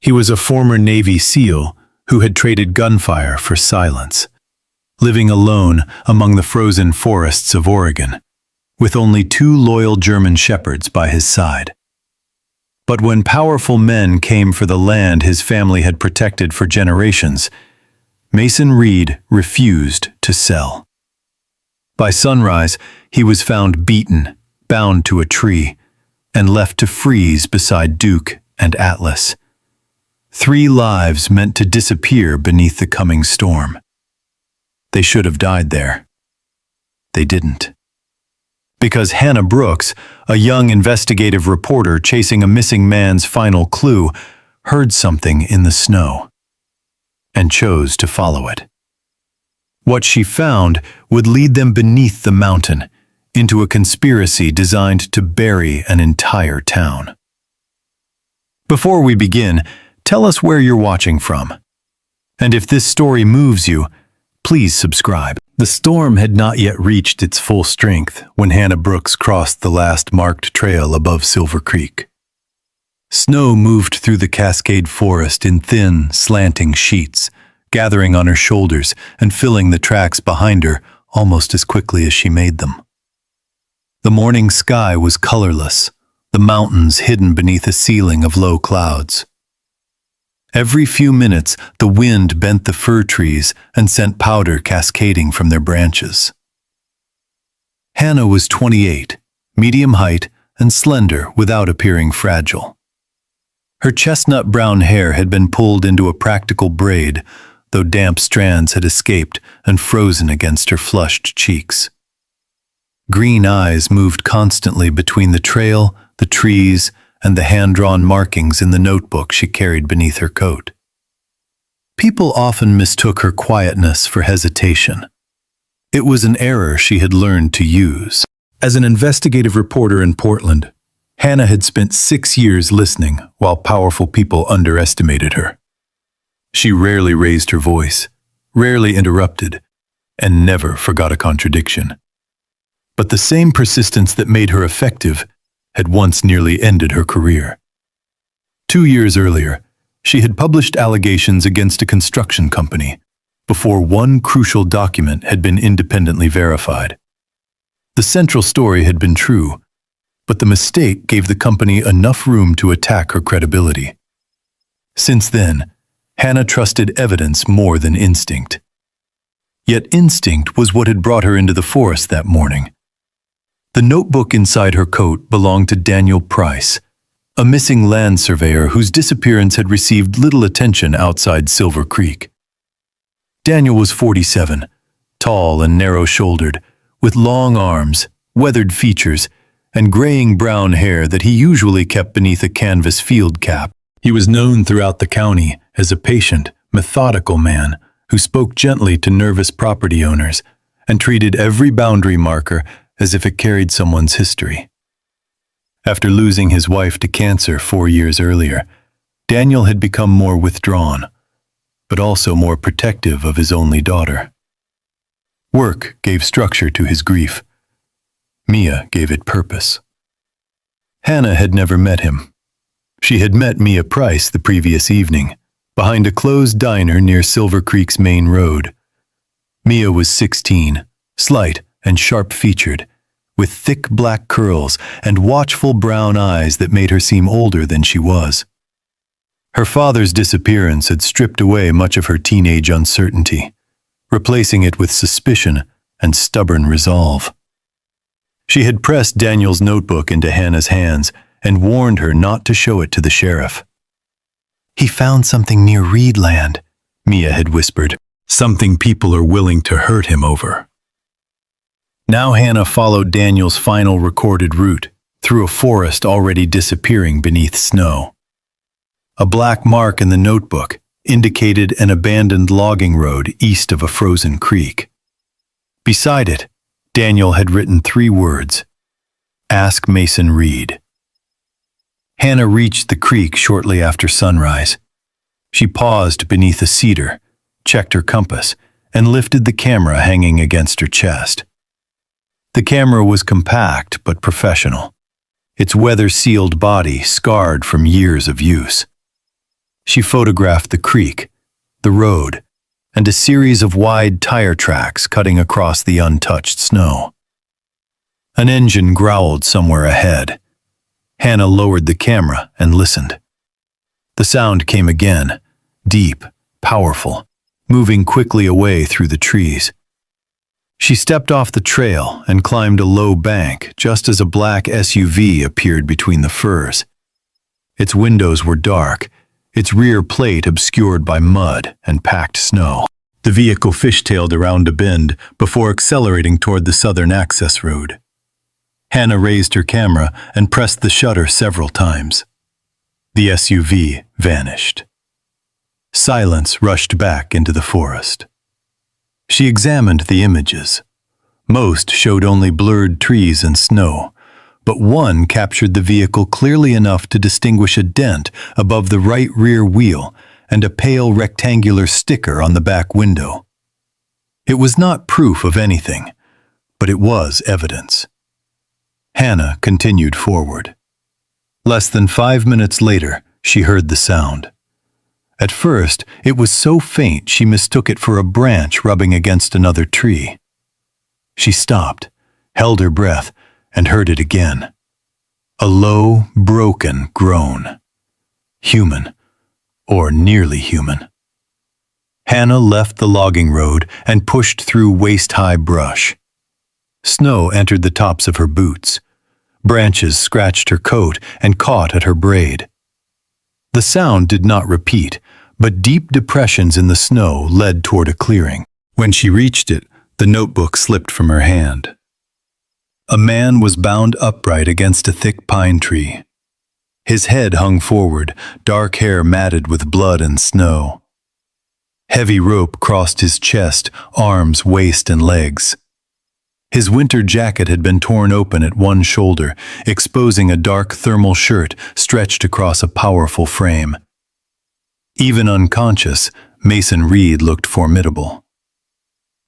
He was a former Navy SEAL who had traded gunfire for silence, living alone among the frozen forests of Oregon, with only 2 loyal German shepherds by his side. But when powerful men came for the land his family had protected for generations, Mason Reed refused to sell. By sunrise, he was found beaten, bound to a tree, and left to freeze beside Duke and Atlas. 3 lives meant to disappear beneath the coming storm. They should have died there. They didn't. Because Hannah Brooks, a young investigative reporter chasing a missing man's final clue, heard something in the snow and chose to follow it. What she found would lead them beneath the mountain into a conspiracy designed to bury an entire town. Before we begin, tell us where you're watching from. And if this story moves you, please subscribe. The storm had not yet reached its full strength when Hannah Brooks crossed the last marked trail above Silver Creek. Snow moved through the Cascade Forest in thin, slanting sheets, gathering on her shoulders and filling the tracks behind her almost as quickly as she made them. The morning sky was colorless, the mountains hidden beneath a ceiling of low clouds. Every few minutes, the wind bent the fir trees and sent powder cascading from their branches. Hannah was 28, medium height and slender without appearing fragile. Her chestnut brown hair had been pulled into a practical braid, though damp strands had escaped and frozen against her flushed cheeks. Green eyes moved constantly between the trail, the trees, and the hand-drawn markings in the notebook she carried beneath her coat. People often mistook her quietness for hesitation. It was an error she had learned to use. As an investigative reporter in Portland, Hannah had spent 6 years listening while powerful people underestimated her. She rarely raised her voice, rarely interrupted, and never forgot a contradiction. But the same persistence that made her effective had once nearly ended her career. 2 years earlier, she had published allegations against a construction company before one crucial document had been independently verified. The central story had been true, but the mistake gave the company enough room to attack her credibility. Since then, Hannah trusted evidence more than instinct. Yet instinct was what had brought her into the forest that morning. The notebook inside her coat belonged to Daniel Price, a missing land surveyor whose disappearance had received little attention outside Silver Creek. Daniel was 47, tall and narrow-shouldered, with long arms, weathered features, and graying brown hair that he usually kept beneath a canvas field cap. He was known throughout the county as a patient, methodical man who spoke gently to nervous property owners and treated every boundary marker as if it carried someone's history. After losing his wife to cancer 4 years earlier, Daniel had become more withdrawn, but also more protective of his only daughter. Work gave structure to his grief. Mia gave it purpose. Hannah had never met him. She had met Mia Price the previous evening, behind a closed diner near Silver Creek's main road. Mia was 16, slight and sharp-featured, with thick black curls and watchful brown eyes that made her seem older than she was. Her father's disappearance had stripped away much of her teenage uncertainty, replacing it with suspicion and stubborn resolve. She had pressed Daniel's notebook into Hannah's hands and warned her not to show it to the sheriff. "He found something near Reedland," Mia had whispered. "Something people are willing to hurt him over." Now Hannah followed Daniel's final recorded route through a forest already disappearing beneath snow. A black mark in the notebook indicated an abandoned logging road east of a frozen creek. Beside it, Daniel had written 3 words: "Ask Mason Reed." Hannah reached the creek shortly after sunrise. She paused beneath a cedar, checked her compass, and lifted the camera hanging against her chest. The camera was compact but professional, its weather-sealed body scarred from years of use. She photographed the creek, the road, and a series of wide tire tracks cutting across the untouched snow. An engine growled somewhere ahead. Hannah lowered the camera and listened. The sound came again, deep, powerful, moving quickly away through the trees. She stepped off the trail and climbed a low bank just as a black SUV appeared between the firs. Its windows were dark, its rear plate obscured by mud and packed snow. The vehicle fishtailed around a bend before accelerating toward the southern access road. Hannah raised her camera and pressed the shutter several times. The SUV vanished. Silence rushed back into the forest. She examined the images. Most showed only blurred trees and snow, but one captured the vehicle clearly enough to distinguish a dent above the right rear wheel and a pale rectangular sticker on the back window. It was not proof of anything, but it was evidence. Hannah continued forward. Less than 5 minutes later, she heard the sound. At first, it was so faint she mistook it for a branch rubbing against another tree. She stopped, held her breath, and heard it again. A low, broken groan. Human, or nearly human. Hannah left the logging road and pushed through waist-high brush. Snow entered the tops of her boots. Branches scratched her coat and caught at her braid. The sound did not repeat, but deep depressions in the snow led toward a clearing. When she reached it, the notebook slipped from her hand. A man was bound upright against a thick pine tree. His head hung forward, dark hair matted with blood and snow. Heavy rope crossed his chest, arms, waist, and legs. His winter jacket had been torn open at one shoulder, exposing a dark thermal shirt stretched across a powerful frame. Even unconscious, Mason Reed looked formidable.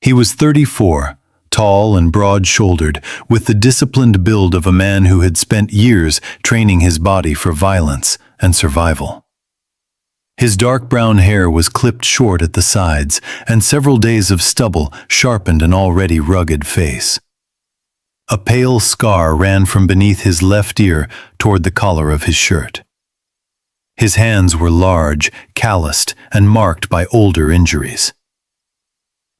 He was 34, tall and broad-shouldered, with the disciplined build of a man who had spent years training his body for violence and survival. His dark brown hair was clipped short at the sides, and several days of stubble sharpened an already rugged face. A pale scar ran from beneath his left ear toward the collar of his shirt. His hands were large, calloused, and marked by older injuries.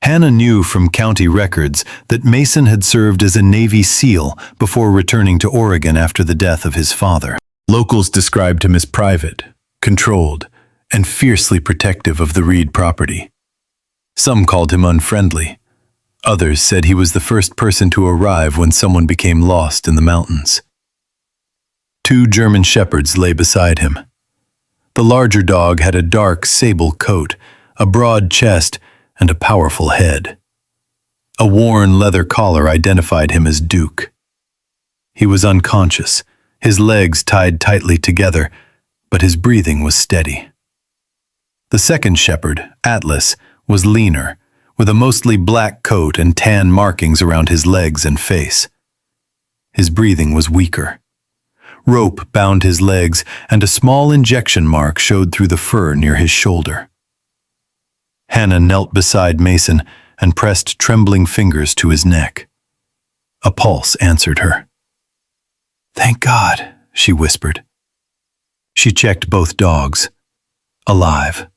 Hannah knew from county records that Mason had served as a Navy SEAL before returning to Oregon after the death of his father. Locals described him as private, controlled, and fiercely protective of the Reed property. Some called him unfriendly. Others said he was the first person to arrive when someone became lost in the mountains. 2 German shepherds lay beside him. The larger dog had a dark sable coat, a broad chest, and a powerful head. A worn leather collar identified him as Duke. He was unconscious, his legs tied tightly together, but his breathing was steady. The second shepherd, Atlas, was leaner, with a mostly black coat and tan markings around his legs and face. His breathing was weaker. Rope bound his legs, and a small injection mark showed through the fur near his shoulder. Hannah knelt beside Mason and pressed trembling fingers to his neck. A pulse answered her. "Thank God," she whispered. She checked both dogs. Alive.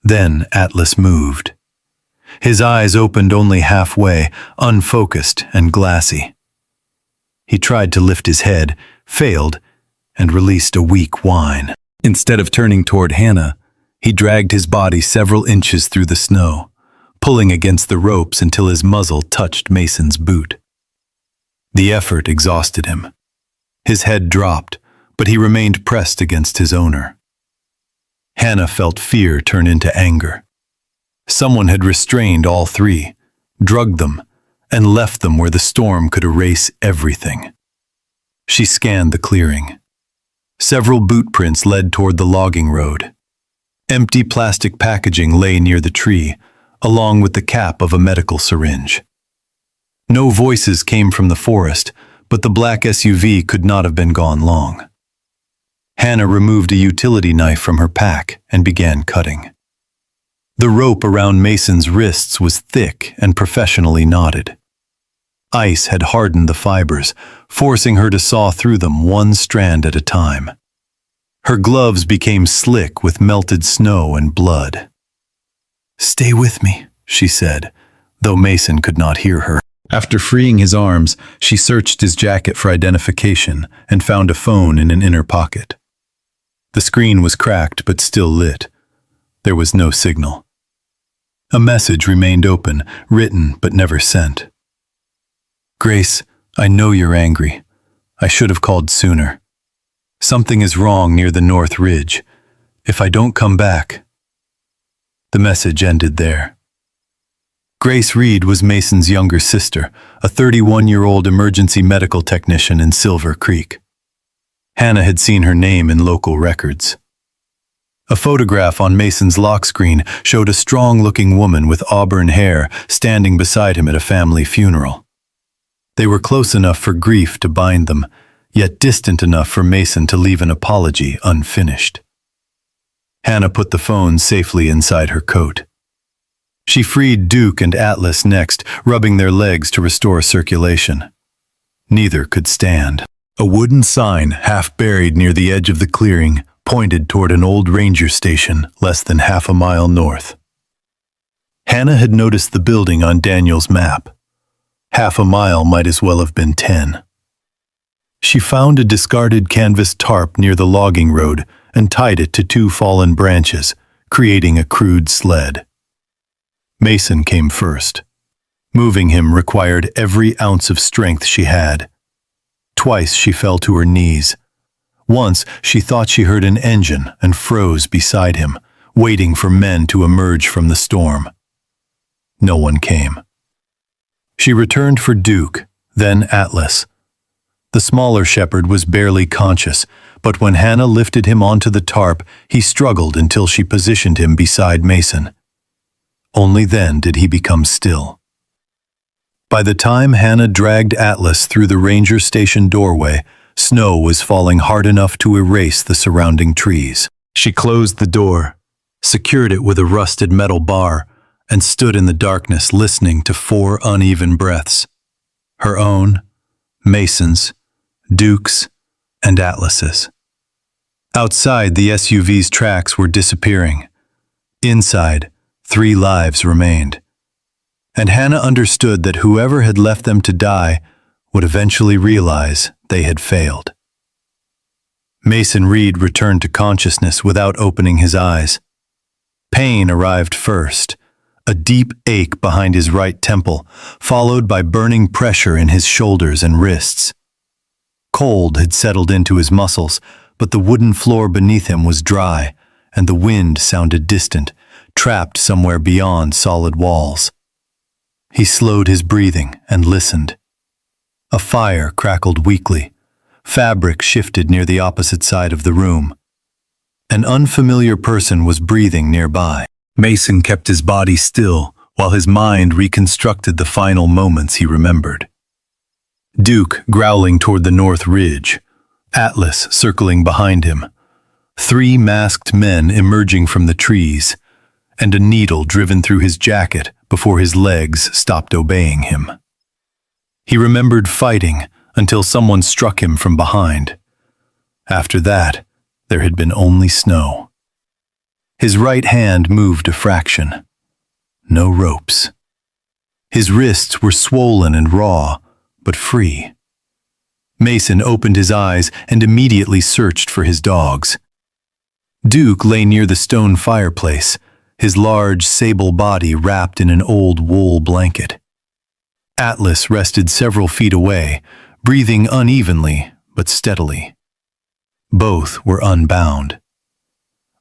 Then Atlas moved. His eyes opened only halfway, unfocused and glassy. He tried to lift his head, failed, and released a weak whine. Instead of turning toward Hannah, he dragged his body several inches through the snow, pulling against the ropes until his muzzle touched Mason's boot. The effort exhausted him. His head dropped, but he remained pressed against his owner. Hannah felt fear turn into anger. Someone had restrained all 3, drugged them, and left them where the storm could erase everything. She scanned the clearing. Several boot prints led toward the logging road. Empty plastic packaging lay near the tree, along with the cap of a medical syringe. No voices came from the forest, but the black SUV could not have been gone long. Hannah removed a utility knife from her pack and began cutting. The rope around Mason's wrists was thick and professionally knotted. Ice had hardened the fibers, forcing her to saw through them one strand at a time. Her gloves became slick with melted snow and blood. "Stay with me," she said, though Mason could not hear her. After freeing his arms, she searched his jacket for identification and found a phone in an inner pocket. The screen was cracked but still lit. There was no signal. A message remained open, written but never sent. "Grace, I know you're angry. I should have called sooner. Something is wrong near the North Ridge. If I don't come back..." The message ended there. Grace Reed was Mason's younger sister, a 31-year-old emergency medical technician in Silver Creek. Hannah had seen her name in local records. A photograph on Mason's lock screen showed a strong-looking woman with auburn hair standing beside him at a family funeral. They were close enough for grief to bind them, yet distant enough for Mason to leave an apology unfinished. Hannah put the phone safely inside her coat. She freed Duke and Atlas next, rubbing their legs to restore circulation. Neither could stand. A wooden sign, half buried near the edge of the clearing, pointed toward an old ranger station less than half a mile north. Hannah had noticed the building on Daniel's map. Half a mile might as well have been 10. She found a discarded canvas tarp near the logging road and tied it to 2 fallen branches, creating a crude sled. Mason came first. Moving him required every ounce of strength she had. Twice she fell to her knees. Once she thought she heard an engine and froze beside him, waiting for men to emerge from the storm. No one came. She returned for Duke, then Atlas. The smaller shepherd was barely conscious, but when Hannah lifted him onto the tarp, he struggled until she positioned him beside Mason. Only then did he become still. By the time Hannah dragged Atlas through the ranger station doorway, snow was falling hard enough to erase the surrounding trees. She closed the door, secured it with a rusted metal bar, and stood in the darkness listening to 4 uneven breaths. Her own, Mason's, Duke's, and Atlas's. Outside, the SUV's tracks were disappearing. Inside, 3 lives remained. And Hannah understood that whoever had left them to die would eventually realize they had failed. Mason Reed returned to consciousness without opening his eyes. Pain arrived first, a deep ache behind his right temple, followed by burning pressure in his shoulders and wrists. Cold had settled into his muscles, but the wooden floor beneath him was dry, and the wind sounded distant, trapped somewhere beyond solid walls. He slowed his breathing and listened. A fire crackled weakly. Fabric shifted near the opposite side of the room. An unfamiliar person was breathing nearby. Mason kept his body still while his mind reconstructed the final moments he remembered. Duke growling toward the North Ridge, Atlas circling behind him, 3 masked men emerging from the trees, and a needle driven through his jacket before his legs stopped obeying him. He remembered fighting until someone struck him from behind. After that, there had been only snow. His right hand moved a fraction. No ropes. His wrists were swollen and raw, but free. Mason opened his eyes and immediately searched for his dogs. Duke lay near the stone fireplace, his large, sable body wrapped in an old wool blanket. Atlas rested several feet away, breathing unevenly but steadily. Both were unbound.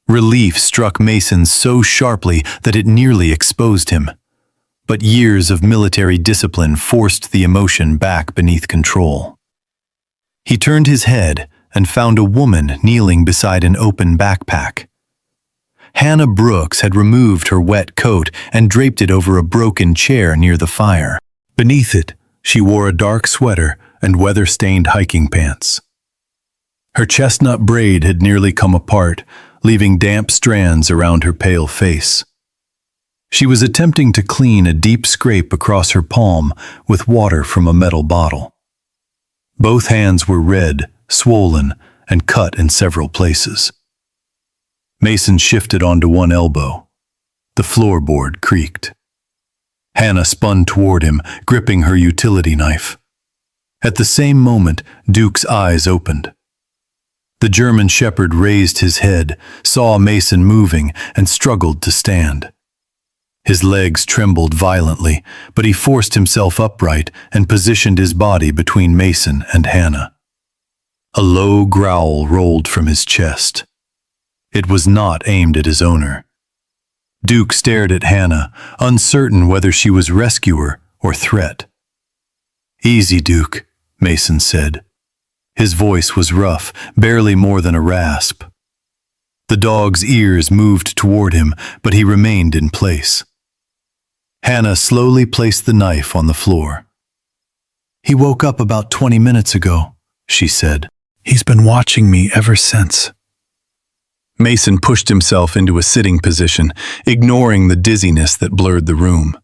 Relief struck Mason so sharply that it nearly exposed him, but years of military discipline forced the emotion back beneath control. He turned his head and found a woman kneeling beside an open backpack. Hannah Brooks had removed her wet coat and draped it over a broken chair near the fire. Beneath it, she wore a dark sweater and weather-stained hiking pants. Her chestnut braid had nearly come apart, leaving damp strands around her pale face. She was attempting to clean a deep scrape across her palm with water from a metal bottle. Both hands were red, swollen, and cut in several places. Mason shifted onto one elbow. The floorboard creaked. Hannah spun toward him, gripping her utility knife. At the same moment, Duke's eyes opened. The German shepherd raised his head, saw Mason moving, and struggled to stand. His legs trembled violently, but he forced himself upright and positioned his body between Mason and Hannah. A low growl rolled from his chest. It was not aimed at his owner. Duke stared at Hannah, uncertain whether she was rescuer or threat. "Easy, Duke," Mason said. His voice was rough, barely more than a rasp. The dog's ears moved toward him, but he remained in place. Hannah slowly placed the knife on the floor. "He woke up about 20 minutes ago," she said. "He's been watching me ever since." Mason pushed himself into a sitting position, ignoring the dizziness that blurred the room.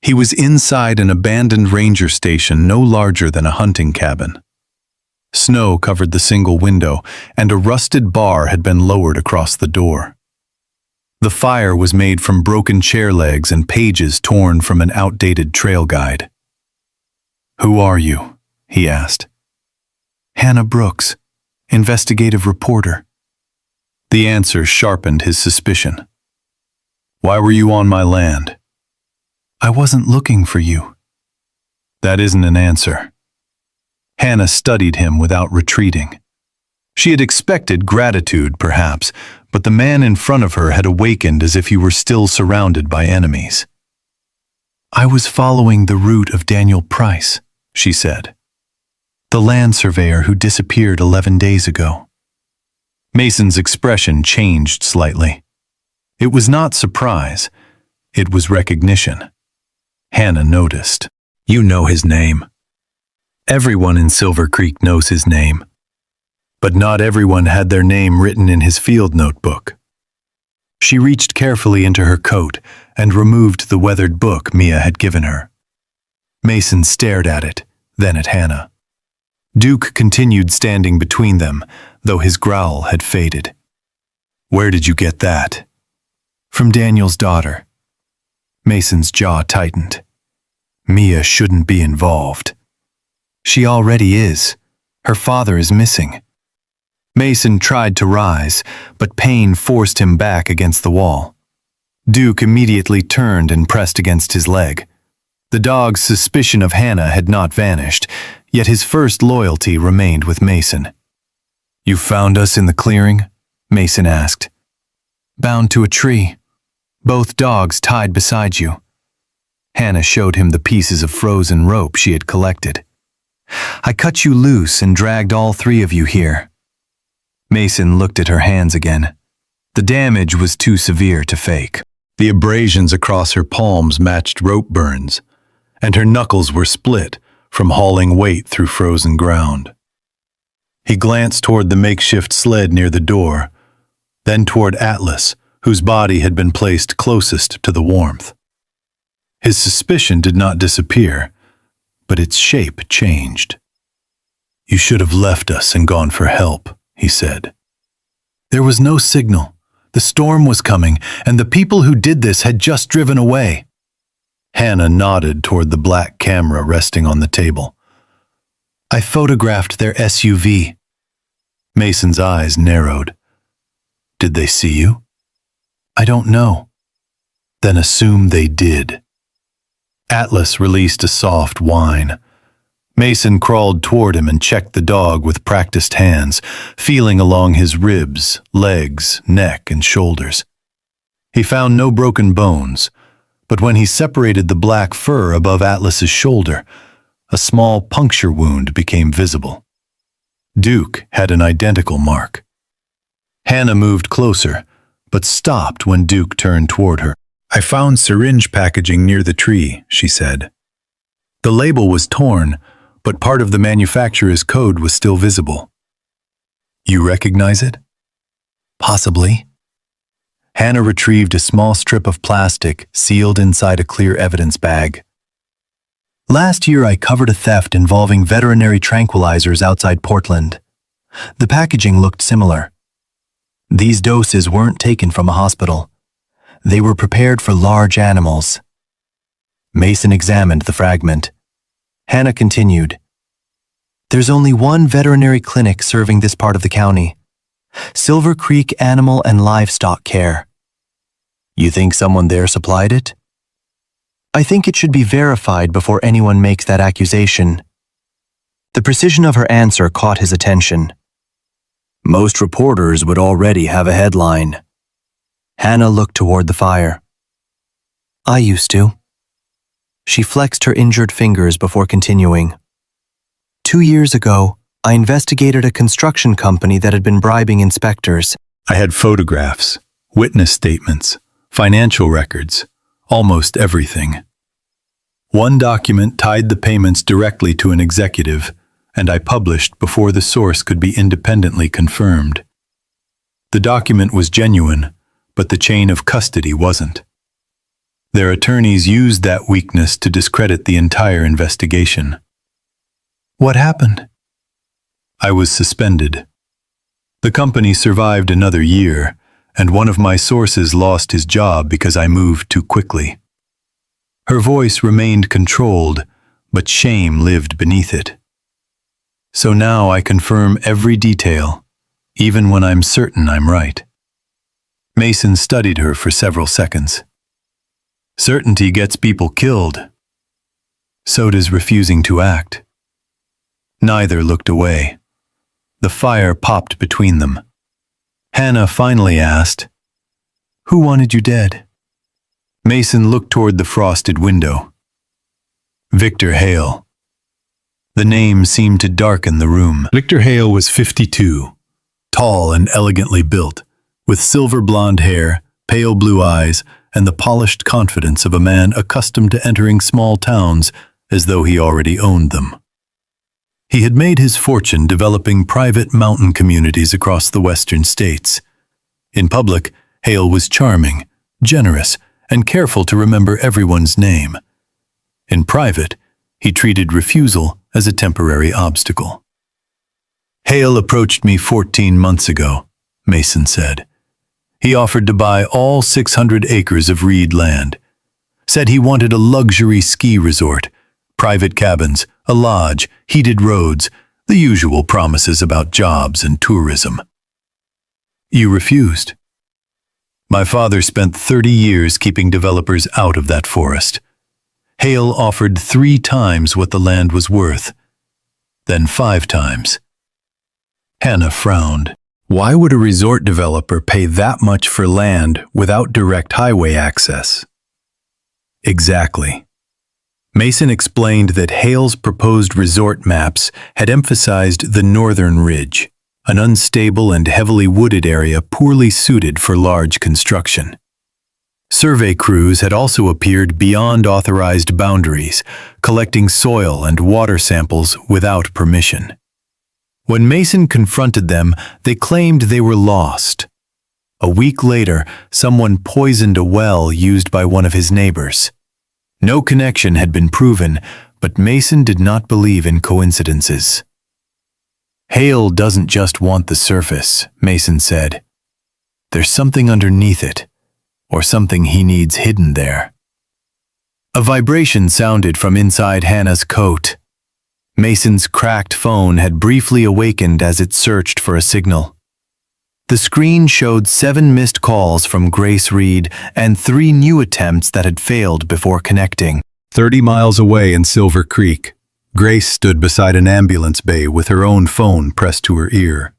He was inside an abandoned ranger station no larger than a hunting cabin. Snow covered the single window, and a rusted bar had been lowered across the door. The fire was made from broken chair legs and pages torn from an outdated trail guide. "Who are you?" he asked. "Hannah Brooks, investigative reporter." The answer sharpened his suspicion. "Why were you on my land?" "I wasn't looking for you." "That isn't an answer." Hannah studied him without retreating. She had expected gratitude, perhaps, but the man in front of her had awakened as if he were still surrounded by enemies. "I was following the route of Daniel Price," she said. "The land surveyor who disappeared 11 days ago." Mason's expression changed slightly. It was not surprise. It was recognition. Hannah noticed. "You know his name." Everyone in Silver Creek knows his name. But not everyone had their name written in his field notebook. She reached carefully into her coat and removed the weathered book Mia had given her. Mason stared at it, then at Hannah. Duke continued standing between them, though his growl had faded. "Where did you get that?" "From Daniel's daughter." Mason's jaw tightened. Mia shouldn't be involved. "She already is. Her father is missing." Mason tried to rise, but pain forced him back against the wall. Duke immediately turned and pressed against his leg. The dog's suspicion of Hannah had not vanished, yet his first loyalty remained with Mason. "You found us in the clearing?" Mason asked. "Bound to a tree. Both dogs tied beside you." Hannah showed him the pieces of frozen rope she had collected. "I cut you loose and dragged all three of you here." Mason looked at her hands again. The damage was too severe to fake. The abrasions across her palms matched rope burns, and her knuckles were split from hauling weight through frozen ground. He glanced toward the makeshift sled near the door, then toward Atlas, whose body had been placed closest to the warmth. His suspicion did not disappear, but its shape changed. "You should have left us and gone for help," he said. "There was no signal. The storm was coming, and the people who did this had just driven away." Hannah nodded toward the black camera resting on the table. "I photographed their SUV." Mason's eyes narrowed. "Did they see you?" "I don't know." "Then assume they did." Atlas released a soft whine. Mason crawled toward him and checked the dog with practiced hands, feeling along his ribs, legs, neck, and shoulders. He found no broken bones, but when he separated the black fur above Atlas's shoulder, a small puncture wound became visible. Duke had an identical mark. Hannah moved closer, but stopped when Duke turned toward her. "I found syringe packaging near the tree," she said. The label was torn, but part of the manufacturer's code was still visible. You recognize it? Possibly. Hannah retrieved a small strip of plastic sealed inside a clear evidence bag. Last year I covered a theft involving veterinary tranquilizers outside Portland. The packaging looked similar. These doses weren't taken from a hospital. They were prepared for large animals. Mason examined the fragment. Hannah continued. There's only one veterinary clinic serving this part of the county. Silver Creek Animal and Livestock Care. You think someone there supplied it? I think it should be verified before anyone makes that accusation. The precision of her answer caught his attention. Most reporters would already have a headline. Hannah looked toward the fire. I used to. She flexed her injured fingers before continuing. 2 years ago, I investigated a construction company that had been bribing inspectors. I had photographs, witness statements, financial records, almost everything. One document tied the payments directly to an executive, and I published before the source could be independently confirmed. The document was genuine, but the chain of custody wasn't. Their attorneys used that weakness to discredit the entire investigation. What happened? I was suspended. The company survived another year, and one of my sources lost his job because I moved too quickly. Her voice remained controlled, but shame lived beneath it. So now I confirm every detail, even when I'm certain I'm right. Mason studied her for several seconds. Certainty gets people killed. So does refusing to act. Neither looked away. The fire popped between them. Hannah finally asked, "Who wanted you dead?" Mason looked toward the frosted window. Victor Hale. The name seemed to darken the room. Victor Hale was 52, tall and elegantly built, with silver blonde hair, pale blue eyes, and the polished confidence of a man accustomed to entering small towns as though he already owned them. He had made his fortune developing private mountain communities across the western states. In public, Hale was charming, generous, and careful to remember everyone's name. In private, he treated refusal as a temporary obstacle. Hale approached me 14 months ago, Mason said. He offered to buy all 600 acres of reed land. Said he wanted a luxury ski resort, private cabins, a lodge, heated roads, the usual promises about jobs and tourism. You refused. My father spent 30 years keeping developers out of that forest. Hale offered 3 times what the land was worth, then 5 times. Hannah frowned. Why would a resort developer pay that much for land without direct highway access? Exactly. Mason explained that Hale's proposed resort maps had emphasized the northern ridge, an unstable and heavily wooded area poorly suited for large construction. Survey crews had also appeared beyond authorized boundaries, collecting soil and water samples without permission. When Mason confronted them, they claimed they were lost. A week later, someone poisoned a well used by one of his neighbors. No connection had been proven, but Mason did not believe in coincidences. Hale doesn't just want the surface, Mason said. There's something underneath it, or something he needs hidden there. A vibration sounded from inside Hannah's coat. Mason's cracked phone had briefly awakened as it searched for a signal. The screen showed 7 missed calls from Grace Reed and 3 new attempts that had failed before connecting. 30 miles away in Silver Creek, Grace stood beside an ambulance bay with her own phone pressed to her ear.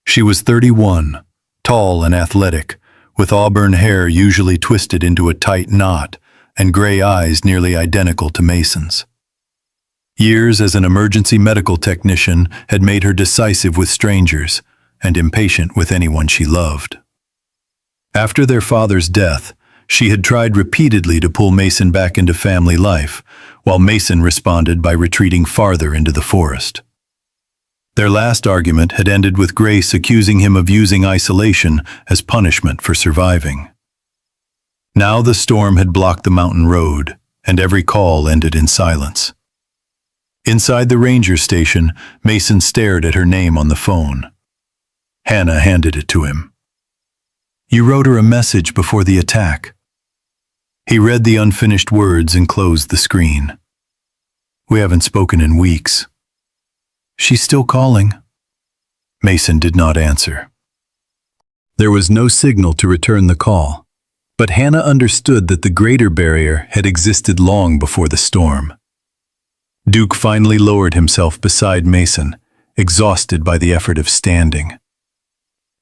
She was 31, tall and athletic, with auburn hair usually twisted into a tight knot and gray eyes nearly identical to Mason's. Years as an emergency medical technician had made her decisive with strangers and impatient with anyone she loved. After their father's death, she had tried repeatedly to pull Mason back into family life, while Mason responded by retreating farther into the forest. Their last argument had ended with Grace accusing him of using isolation as punishment for surviving. Now the storm had blocked the mountain road, and every call ended in silence. Inside the ranger station, Mason stared at her name on the phone. Hannah handed it to him. "You wrote her a message before the attack." He read the unfinished words and closed the screen. "We haven't spoken in weeks." "She's still calling." Mason did not answer. There was no signal to return the call, but Hannah understood that the greater barrier had existed long before the storm. Duke finally lowered himself beside Mason, exhausted by the effort of standing.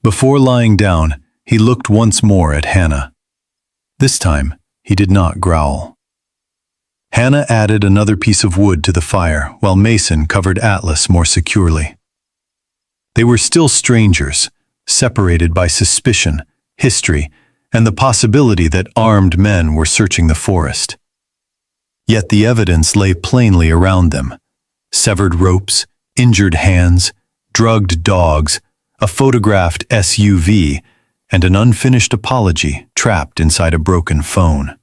Before lying down, he looked once more at Hannah. This time, he did not growl. Hannah added another piece of wood to the fire while Mason covered Atlas more securely. They were still strangers, separated by suspicion, history, and the possibility that armed men were searching the forest. Yet the evidence lay plainly around them: severed ropes, injured hands, drugged dogs, a photographed SUV, and an unfinished apology trapped inside a broken phone.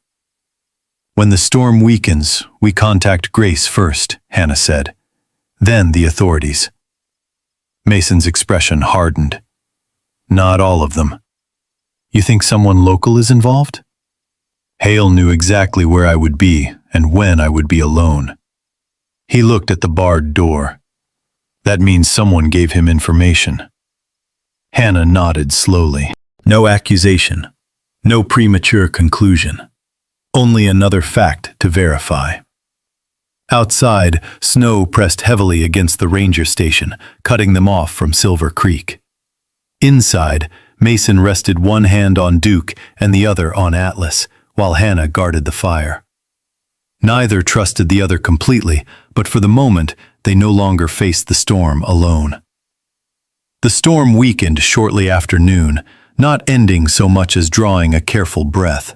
"When the storm weakens, we contact Grace first," Hannah said. "Then the authorities." Mason's expression hardened. "Not all of them." "You think someone local is involved?" "Hale knew exactly where I would be and when I would be alone." He looked at the barred door. "That means someone gave him information." Hannah nodded slowly. No accusation, no premature conclusion. Only another fact to verify. Outside, snow pressed heavily against the ranger station, cutting them off from Silver Creek. Inside, Mason rested one hand on Duke and the other on Atlas, while Hannah guarded the fire. Neither trusted the other completely, but for the moment, they no longer faced the storm alone. The storm weakened shortly after noon, not ending so much as drawing a careful breath.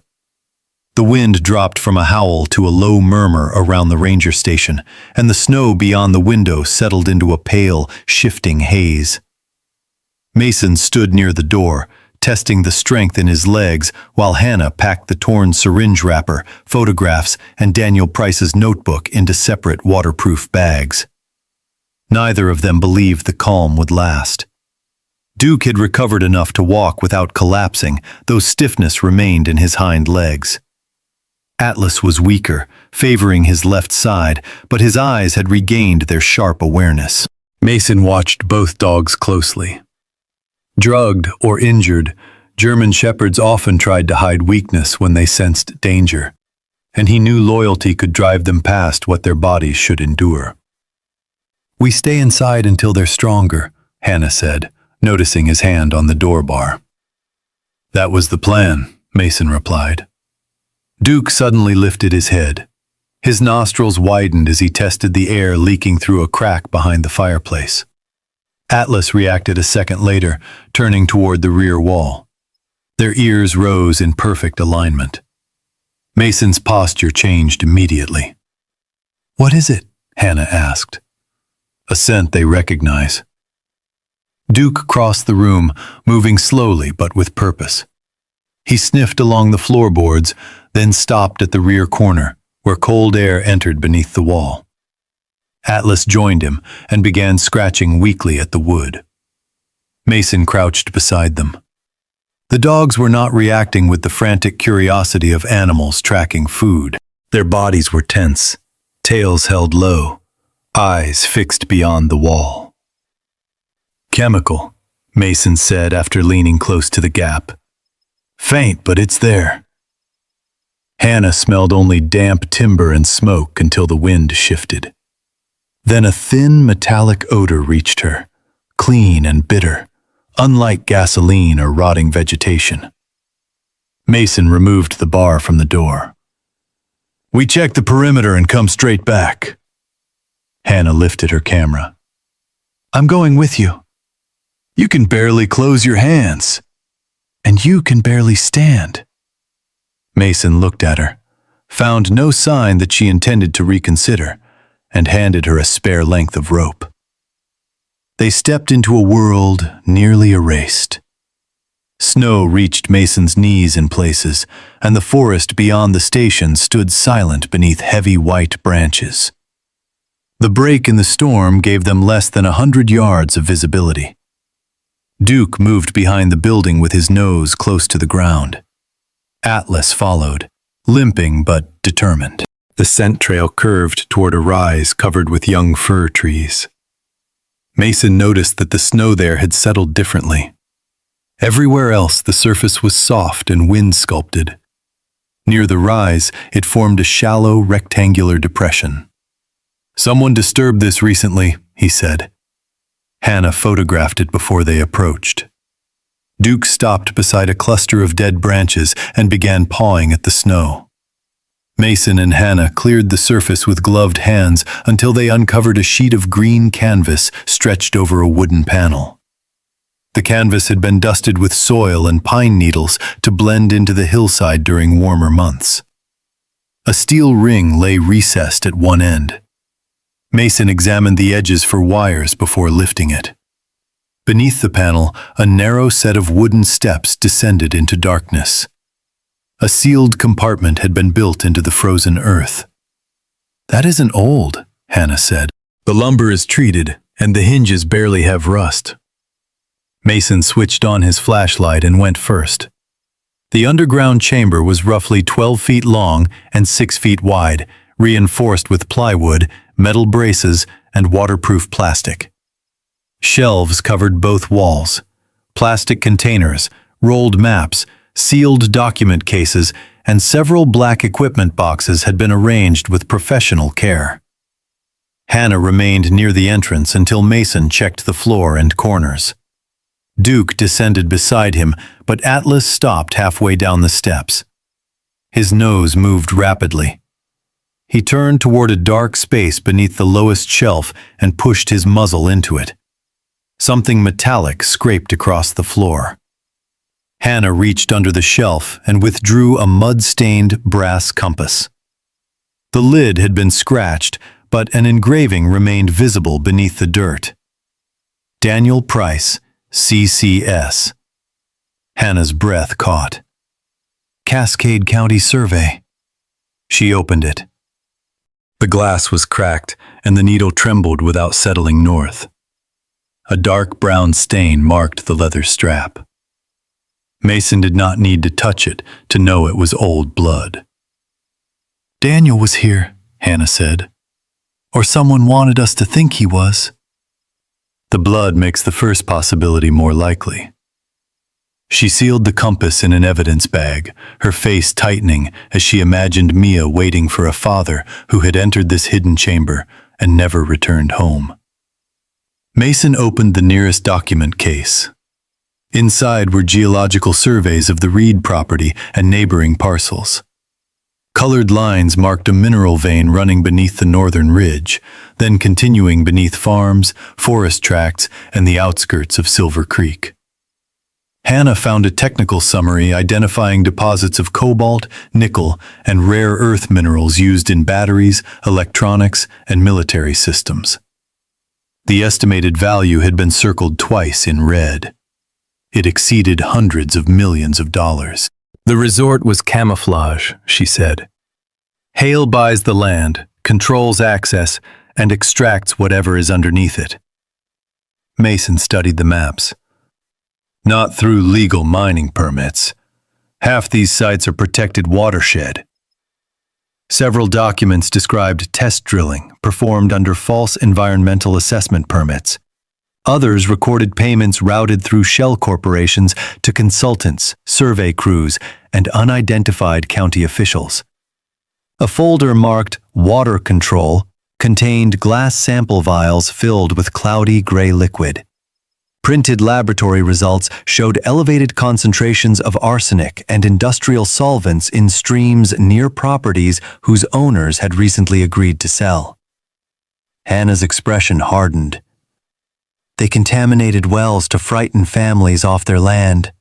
The wind dropped from a howl to a low murmur around the ranger station, and the snow beyond the window settled into a pale, shifting haze. Mason stood near the door, testing the strength in his legs, while Hannah packed the torn syringe wrapper, photographs, and Daniel Price's notebook into separate waterproof bags. Neither of them believed the calm would last. Duke had recovered enough to walk without collapsing, though stiffness remained in his hind legs. Atlas was weaker, favoring his left side, but his eyes had regained their sharp awareness. Mason watched both dogs closely. Drugged or injured, German shepherds often tried to hide weakness when they sensed danger, and he knew loyalty could drive them past what their bodies should endure. "We stay inside until they're stronger," Hannah said, noticing his hand on the door bar. "That was the plan," Mason replied. Duke suddenly lifted his head. His nostrils widened as he tested the air leaking through a crack behind the fireplace. Atlas reacted a second later, turning toward the rear wall. Their ears rose in perfect alignment. Mason's posture changed immediately. "What is it?" Hannah asked. "A scent they recognize." Duke crossed the room, moving slowly but with purpose. He sniffed along the floorboards, then stopped at the rear corner, where cold air entered beneath the wall. Atlas joined him and began scratching weakly at the wood. Mason crouched beside them. The dogs were not reacting with the frantic curiosity of animals tracking food. Their bodies were tense, tails held low, eyes fixed beyond the wall. "Chemical," Mason said after leaning close to the gap. "Faint, but it's there." Hannah smelled only damp timber and smoke until the wind shifted. Then a thin metallic odor reached her, clean and bitter, unlike gasoline or rotting vegetation. Mason removed the bar from the door. "We check the perimeter and come straight back." Hannah lifted her camera. "I'm going with you." "You can barely close your hands." "And you can barely stand." Mason looked at her, found no sign that she intended to reconsider, and handed her a spare length of rope. They stepped into a world nearly erased. Snow reached Mason's knees in places, and the forest beyond the station stood silent beneath heavy white branches. The break in the storm gave them less than 100 yards of visibility. Duke moved behind the building with his nose close to the ground. Atlas followed, limping but determined. The scent trail curved toward a rise covered with young fir trees. Mason noticed that the snow there had settled differently. Everywhere else, the surface was soft and wind-sculpted. Near the rise, it formed a shallow, rectangular depression. "Someone disturbed this recently," he said. Hannah photographed it before they approached. Duke stopped beside a cluster of dead branches and began pawing at the snow. Mason and Hannah cleared the surface with gloved hands until they uncovered a sheet of green canvas stretched over a wooden panel. The canvas had been dusted with soil and pine needles to blend into the hillside during warmer months. A steel ring lay recessed at one end. Mason examined the edges for wires before lifting it. Beneath the panel, a narrow set of wooden steps descended into darkness. A sealed compartment had been built into the frozen earth. "That isn't old," Hannah said. "The lumber is treated, and the hinges barely have rust." Mason switched on his flashlight and went first. The underground chamber was roughly 12 feet long and 6 feet wide, reinforced with plywood, metal braces, and waterproof plastic. Shelves covered both walls. Plastic containers, rolled maps, sealed document cases, and several black equipment boxes had been arranged with professional care. Hannah remained near the entrance until Mason checked the floor and corners. Duke descended beside him, but Atlas stopped halfway down the steps. His nose moved rapidly. He turned toward a dark space beneath the lowest shelf and pushed his muzzle into it. Something metallic scraped across the floor. Hannah reached under the shelf and withdrew a mud-stained brass compass. The lid had been scratched, but an engraving remained visible beneath the dirt. Daniel Price, CCS. Hannah's breath caught. Cascade County Survey. She opened it. The glass was cracked, and the needle trembled without settling north. A dark brown stain marked the leather strap. Mason did not need to touch it to know it was old blood. "Daniel was here," Hannah said. "Or someone wanted us to think he was." The blood makes the first possibility more likely. She sealed the compass in an evidence bag, her face tightening as she imagined Mia waiting for a father who had entered this hidden chamber and never returned home. Mason opened the nearest document case. Inside were geological surveys of the Reed property and neighboring parcels. Colored lines marked a mineral vein running beneath the northern ridge, then continuing beneath farms, forest tracts, and the outskirts of Silver Creek. Hannah found a technical summary identifying deposits of cobalt, nickel, and rare earth minerals used in batteries, electronics, and military systems. The estimated value had been circled twice in red. It exceeded hundreds of millions of dollars. "The resort was camouflage," she said. "Hale buys the land, controls access, and extracts whatever is underneath it." Mason studied the maps. "Not through legal mining permits. Half these sites are protected watershed." Several documents described test drilling performed under false environmental assessment permits. Others recorded payments routed through shell corporations to consultants, survey crews, and unidentified county officials. A folder marked "Water Control" contained glass sample vials filled with cloudy gray liquid. Printed laboratory results showed elevated concentrations of arsenic and industrial solvents in streams near properties whose owners had recently agreed to sell. Hannah's expression hardened. They contaminated wells to frighten families off their land.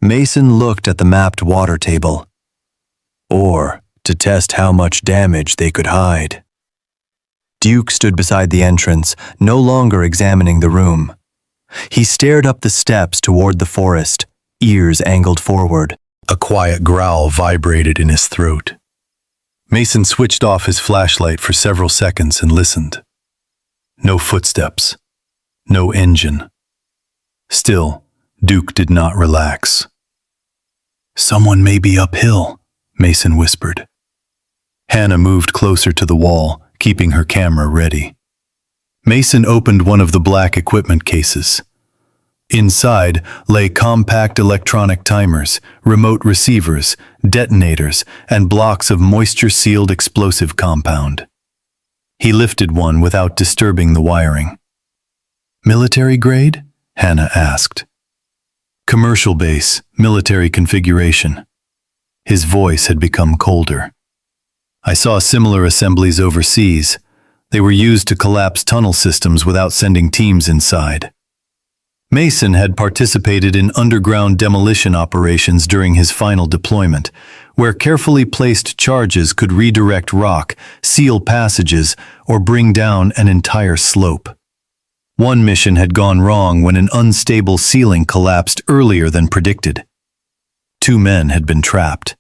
Mason looked at the mapped water table. Or to test how much damage they could hide. Duke stood beside the entrance, no longer examining the room. He stared up the steps toward the forest, ears angled forward. A quiet growl vibrated in his throat. Mason switched off his flashlight for several seconds and listened. No footsteps. No engine. Still, Duke did not relax. "Someone may be uphill," Mason whispered. Hannah moved closer to the wall, keeping her camera ready. Mason opened one of the black equipment cases. Inside lay compact electronic timers, remote receivers, detonators, and blocks of moisture-sealed explosive compound. He lifted one without disturbing the wiring. "Military grade?" Hannah asked. "Commercial base, military configuration." His voice had become colder. "I saw similar assemblies overseas. They were used to collapse tunnel systems without sending teams inside." Mason had participated in underground demolition operations during his final deployment, where carefully placed charges could redirect rock, seal passages, or bring down an entire slope. One mission had gone wrong when an unstable ceiling collapsed earlier than predicted. 2 men had been trapped.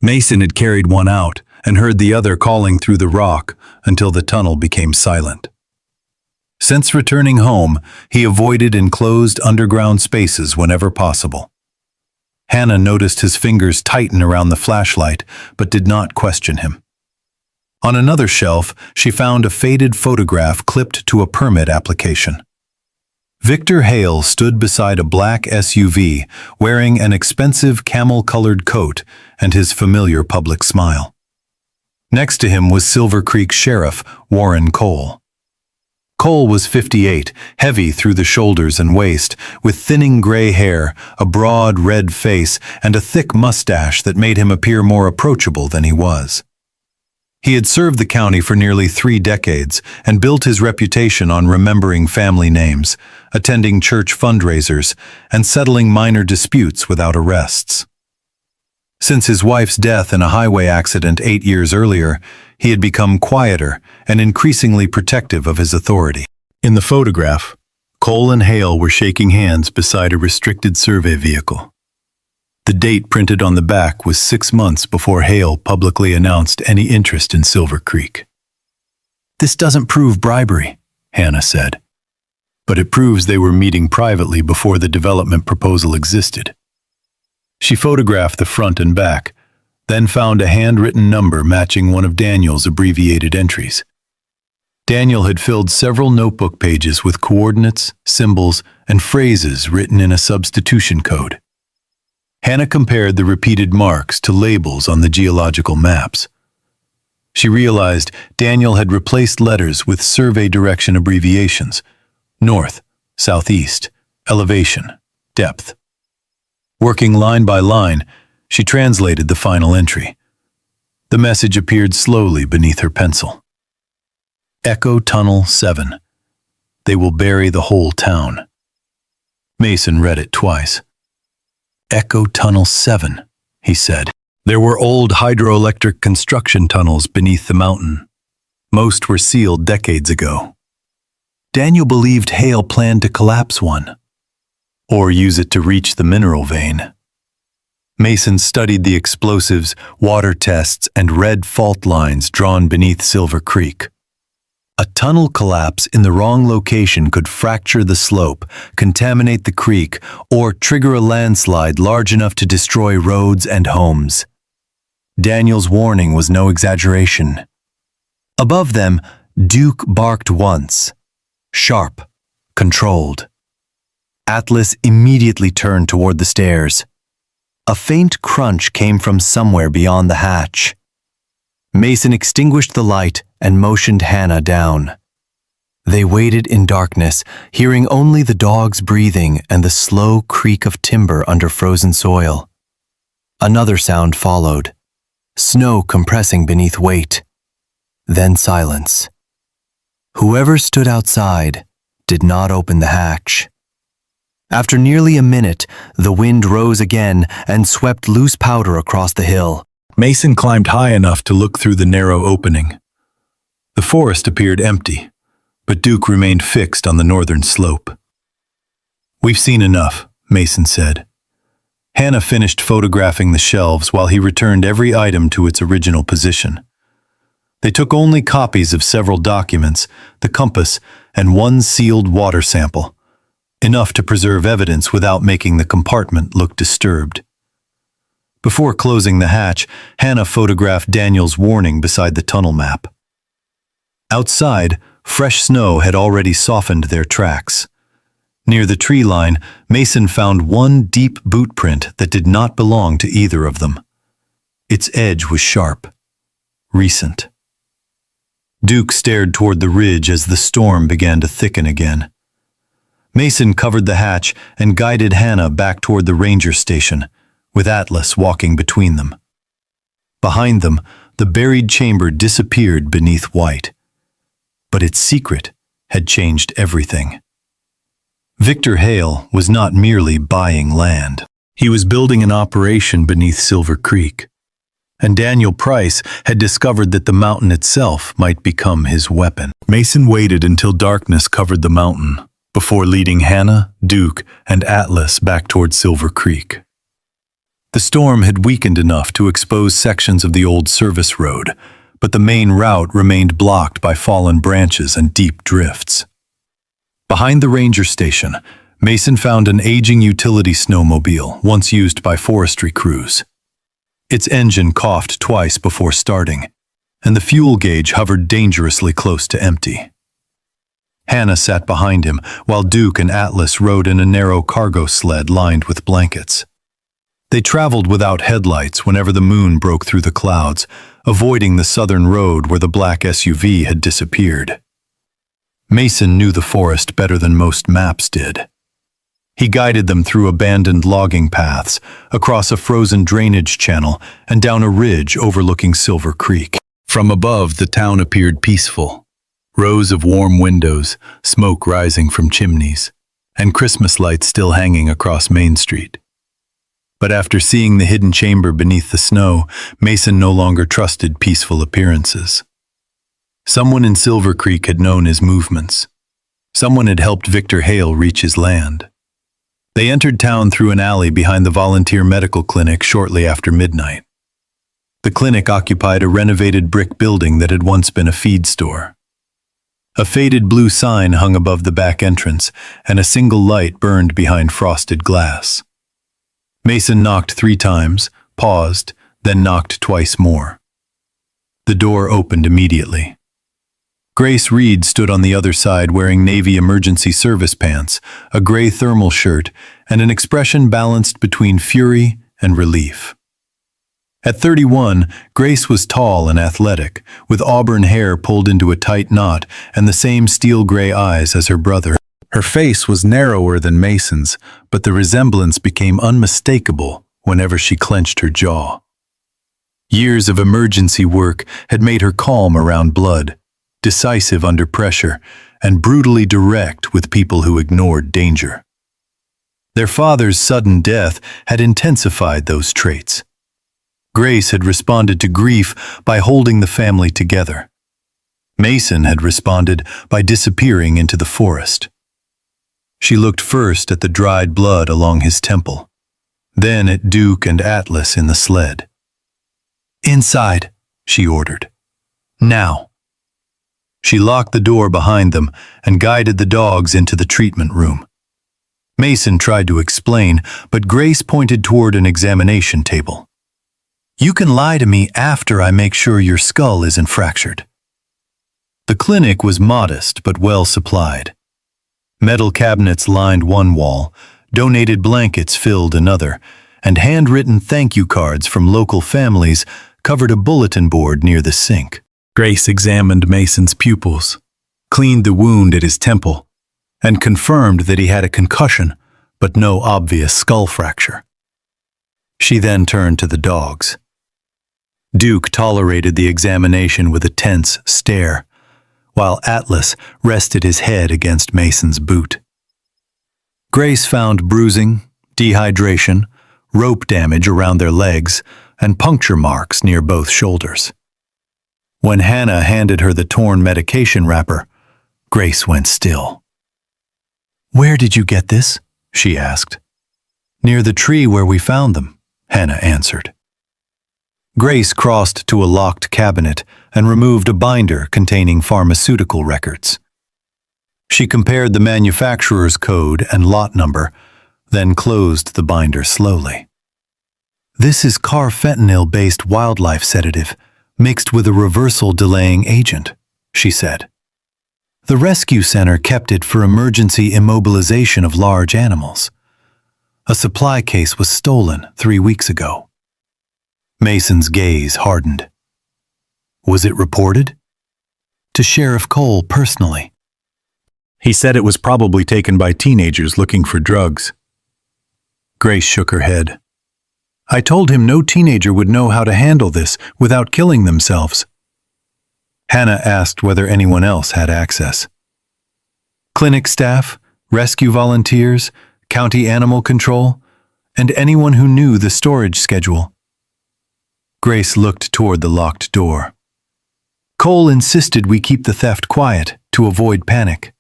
Mason had carried one out and heard the other calling through the rock until the tunnel became silent. Since returning home, he avoided enclosed underground spaces whenever possible. Hannah noticed his fingers tighten around the flashlight, but did not question him. On another shelf, she found a faded photograph clipped to a permit application. Victor Hale stood beside a black SUV, wearing an expensive camel-colored coat and his familiar public smile. Next to him was Silver Creek Sheriff Warren Cole. Cole was 58, heavy through the shoulders and waist, with thinning gray hair, a broad red face, and a thick mustache that made him appear more approachable than he was. He had served the county for nearly 3 decades and built his reputation on remembering family names, attending church fundraisers, and settling minor disputes without arrests. Since his wife's death in a highway accident 8 years earlier, he had become quieter and increasingly protective of his authority. In the photograph, Cole and Hale were shaking hands beside a restricted survey vehicle. The date printed on the back was 6 months before Hale publicly announced any interest in Silver Creek. "This doesn't prove bribery," Hannah said. "But it proves they were meeting privately before the development proposal existed." She photographed the front and back, then found a handwritten number matching one of Daniel's abbreviated entries. Daniel had filled several notebook pages with coordinates, symbols, and phrases written in a substitution code. Hannah compared the repeated marks to labels on the geological maps. She realized Daniel had replaced letters with survey direction abbreviations: north, southeast, elevation, depth. Working line by line, she translated the final entry. The message appeared slowly beneath her pencil. Echo Tunnel 7. They will bury the whole town. Mason read it twice. Echo Tunnel 7, he said. There were old hydroelectric construction tunnels beneath the mountain. Most were sealed decades ago. Daniel believed Hale planned to collapse one, or use it to reach the mineral vein. Mason studied the explosives, water tests, and red fault lines drawn beneath Silver Creek. A tunnel collapse in the wrong location could fracture the slope, contaminate the creek, or trigger a landslide large enough to destroy roads and homes. Daniel's warning was no exaggeration. Above them, Duke barked once. Sharp, controlled. Atlas immediately turned toward the stairs. A faint crunch came from somewhere beyond the hatch. Mason extinguished the light and motioned Hannah down. They waited in darkness, hearing only the dogs breathing and the slow creak of timber under frozen soil. Another sound followed, snow compressing beneath weight. Then silence. Whoever stood outside did not open the hatch. After nearly a minute, the wind rose again and swept loose powder across the hill. Mason climbed high enough to look through the narrow opening. The forest appeared empty, but Duke remained fixed on the northern slope. "We've seen enough," Mason said. Hannah finished photographing the shelves while he returned every item to its original position. They took only copies of several documents, the compass, and one sealed water sample, enough to preserve evidence without making the compartment look disturbed. Before closing the hatch, Hannah photographed Daniel's warning beside the tunnel map. Outside, fresh snow had already softened their tracks. Near the tree line, Mason found one deep boot print that did not belong to either of them. Its edge was sharp, recent. Duke stared toward the ridge as the storm began to thicken again. Mason covered the hatch and guided Hannah back toward the ranger station, with Atlas walking between them. Behind them, the buried chamber disappeared beneath white. But its secret had changed everything. Victor Hale was not merely buying land. He was building an operation beneath Silver Creek. And Daniel Price had discovered that the mountain itself might become his weapon. Mason waited until darkness covered the mountain, before leading Hannah, Duke, and Atlas back toward Silver Creek. The storm had weakened enough to expose sections of the old service road, but the main route remained blocked by fallen branches and deep drifts. Behind the ranger station, Mason found an aging utility snowmobile once used by forestry crews. Its engine coughed twice before starting, and the fuel gauge hovered dangerously close to empty. Hannah sat behind him while Duke and Atlas rode in a narrow cargo sled lined with blankets. They traveled without headlights whenever the moon broke through the clouds, avoiding the southern road where the black SUV had disappeared. Mason knew the forest better than most maps did. He guided them through abandoned logging paths, across a frozen drainage channel, and down a ridge overlooking Silver Creek. From above, the town appeared peaceful. Rows of warm windows, smoke rising from chimneys, and Christmas lights still hanging across Main Street. But after seeing the hidden chamber beneath the snow, Mason no longer trusted peaceful appearances. Someone in Silver Creek had known his movements. Someone had helped Victor Hale reach his land. They entered town through an alley behind the volunteer medical clinic shortly after midnight. The clinic occupied a renovated brick building that had once been a feed store. A faded blue sign hung above the back entrance, and a single light burned behind frosted glass. Mason knocked 3 times, paused, then knocked twice more. The door opened immediately. Grace Reed stood on the other side wearing navy emergency service pants, a gray thermal shirt, and an expression balanced between fury and relief. At 31, Grace was tall and athletic, with auburn hair pulled into a tight knot and the same steel-gray eyes as her brother. Her face was narrower than Mason's, but the resemblance became unmistakable whenever she clenched her jaw. Years of emergency work had made her calm around blood, decisive under pressure, and brutally direct with people who ignored danger. Their father's sudden death had intensified those traits. Grace had responded to grief by holding the family together. Mason had responded by disappearing into the forest. She looked first at the dried blood along his temple, then at Duke and Atlas in the sled. "Inside," she ordered. "Now." She locked the door behind them and guided the dogs into the treatment room. Mason tried to explain, but Grace pointed toward an examination table. "You can lie to me after I make sure your skull isn't fractured." The clinic was modest but well supplied. Metal cabinets lined one wall, donated blankets filled another, and handwritten thank you cards from local families covered a bulletin board near the sink. Grace examined Mason's pupils, cleaned the wound at his temple, and confirmed that he had a concussion, but no obvious skull fracture. She then turned to the dogs. Duke tolerated the examination with a tense stare, while Atlas rested his head against Mason's boot. Grace found bruising, dehydration, rope damage around their legs, and puncture marks near both shoulders. When Hannah handed her the torn medication wrapper, Grace went still. "Where did you get this?" she asked. "Near the tree where we found them," Hannah answered. Grace crossed to a locked cabinet and removed a binder containing pharmaceutical records. She compared the manufacturer's code and lot number, then closed the binder slowly. "This is carfentanil-based wildlife sedative, mixed with a reversal-delaying agent," she said. "The rescue center kept it for emergency immobilization of large animals. A supply case was stolen 3 weeks ago." Mason's gaze hardened. "Was it reported?" "To Sheriff Cole personally." "He said it was probably taken by teenagers looking for drugs." Grace shook her head. "I told him no teenager would know how to handle this without killing themselves." Hannah asked whether anyone else had access. "Clinic staff, rescue volunteers, county animal control, and anyone who knew the storage schedule." Grace looked toward the locked door. "Cole insisted we keep the theft quiet to avoid panic."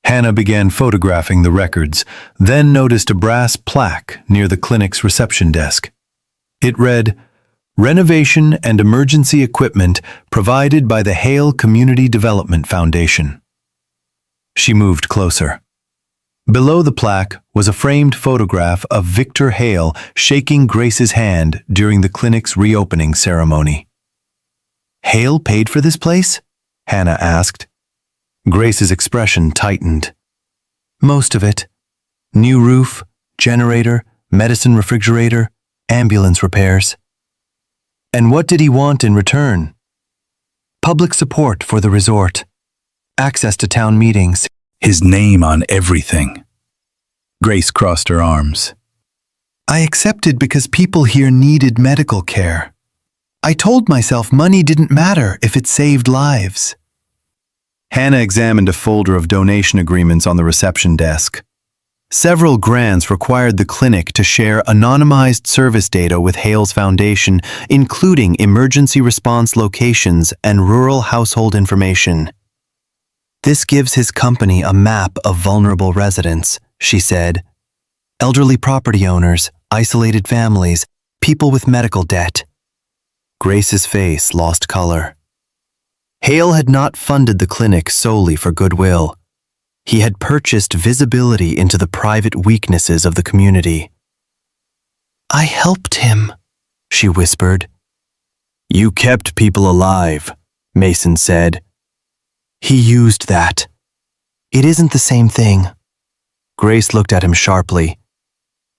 Hannah began photographing the records, then noticed a brass plaque near the clinic's reception desk. It read, "Renovation and emergency equipment provided by the Hale Community Development Foundation." She moved closer. Below the plaque was a framed photograph of Victor Hale shaking Grace's hand during the clinic's reopening ceremony. "Hale paid for this place?" Hannah asked. Grace's expression tightened. "Most of it. New roof, generator, medicine refrigerator, ambulance repairs." "And what did he want in return?" "Public support for the resort. Access to town meetings." "His name on everything." Grace crossed her arms. "I accepted because people here needed medical care. I told myself money didn't matter if it saved lives." Hannah examined a folder of donation agreements on the reception desk. Several grants required the clinic to share anonymized service data with Hale's Foundation, including emergency response locations and rural household information. "This gives his company a map of vulnerable residents," she said. "Elderly property owners, isolated families, people with medical debt." Grace's face lost color. Hale had not funded the clinic solely for goodwill. He had purchased visibility into the private weaknesses of the community. "I helped him," she whispered. "You kept people alive," Mason said. "He used that. It isn't the same thing." Grace looked at him sharply.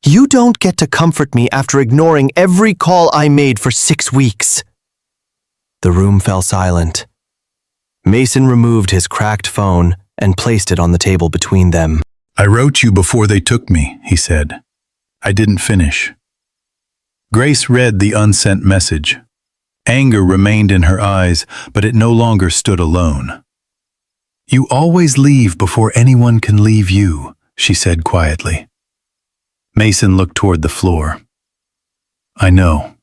"You don't get to comfort me after ignoring every call I made for 6 weeks." The room fell silent. Mason removed his cracked phone and placed it on the table between them. "I wrote you before they took me," he said. "I didn't finish." Grace read the unsent message. Anger remained in her eyes, but it no longer stood alone. "You always leave before anyone can leave you," she said quietly. Mason looked toward the floor. "I know."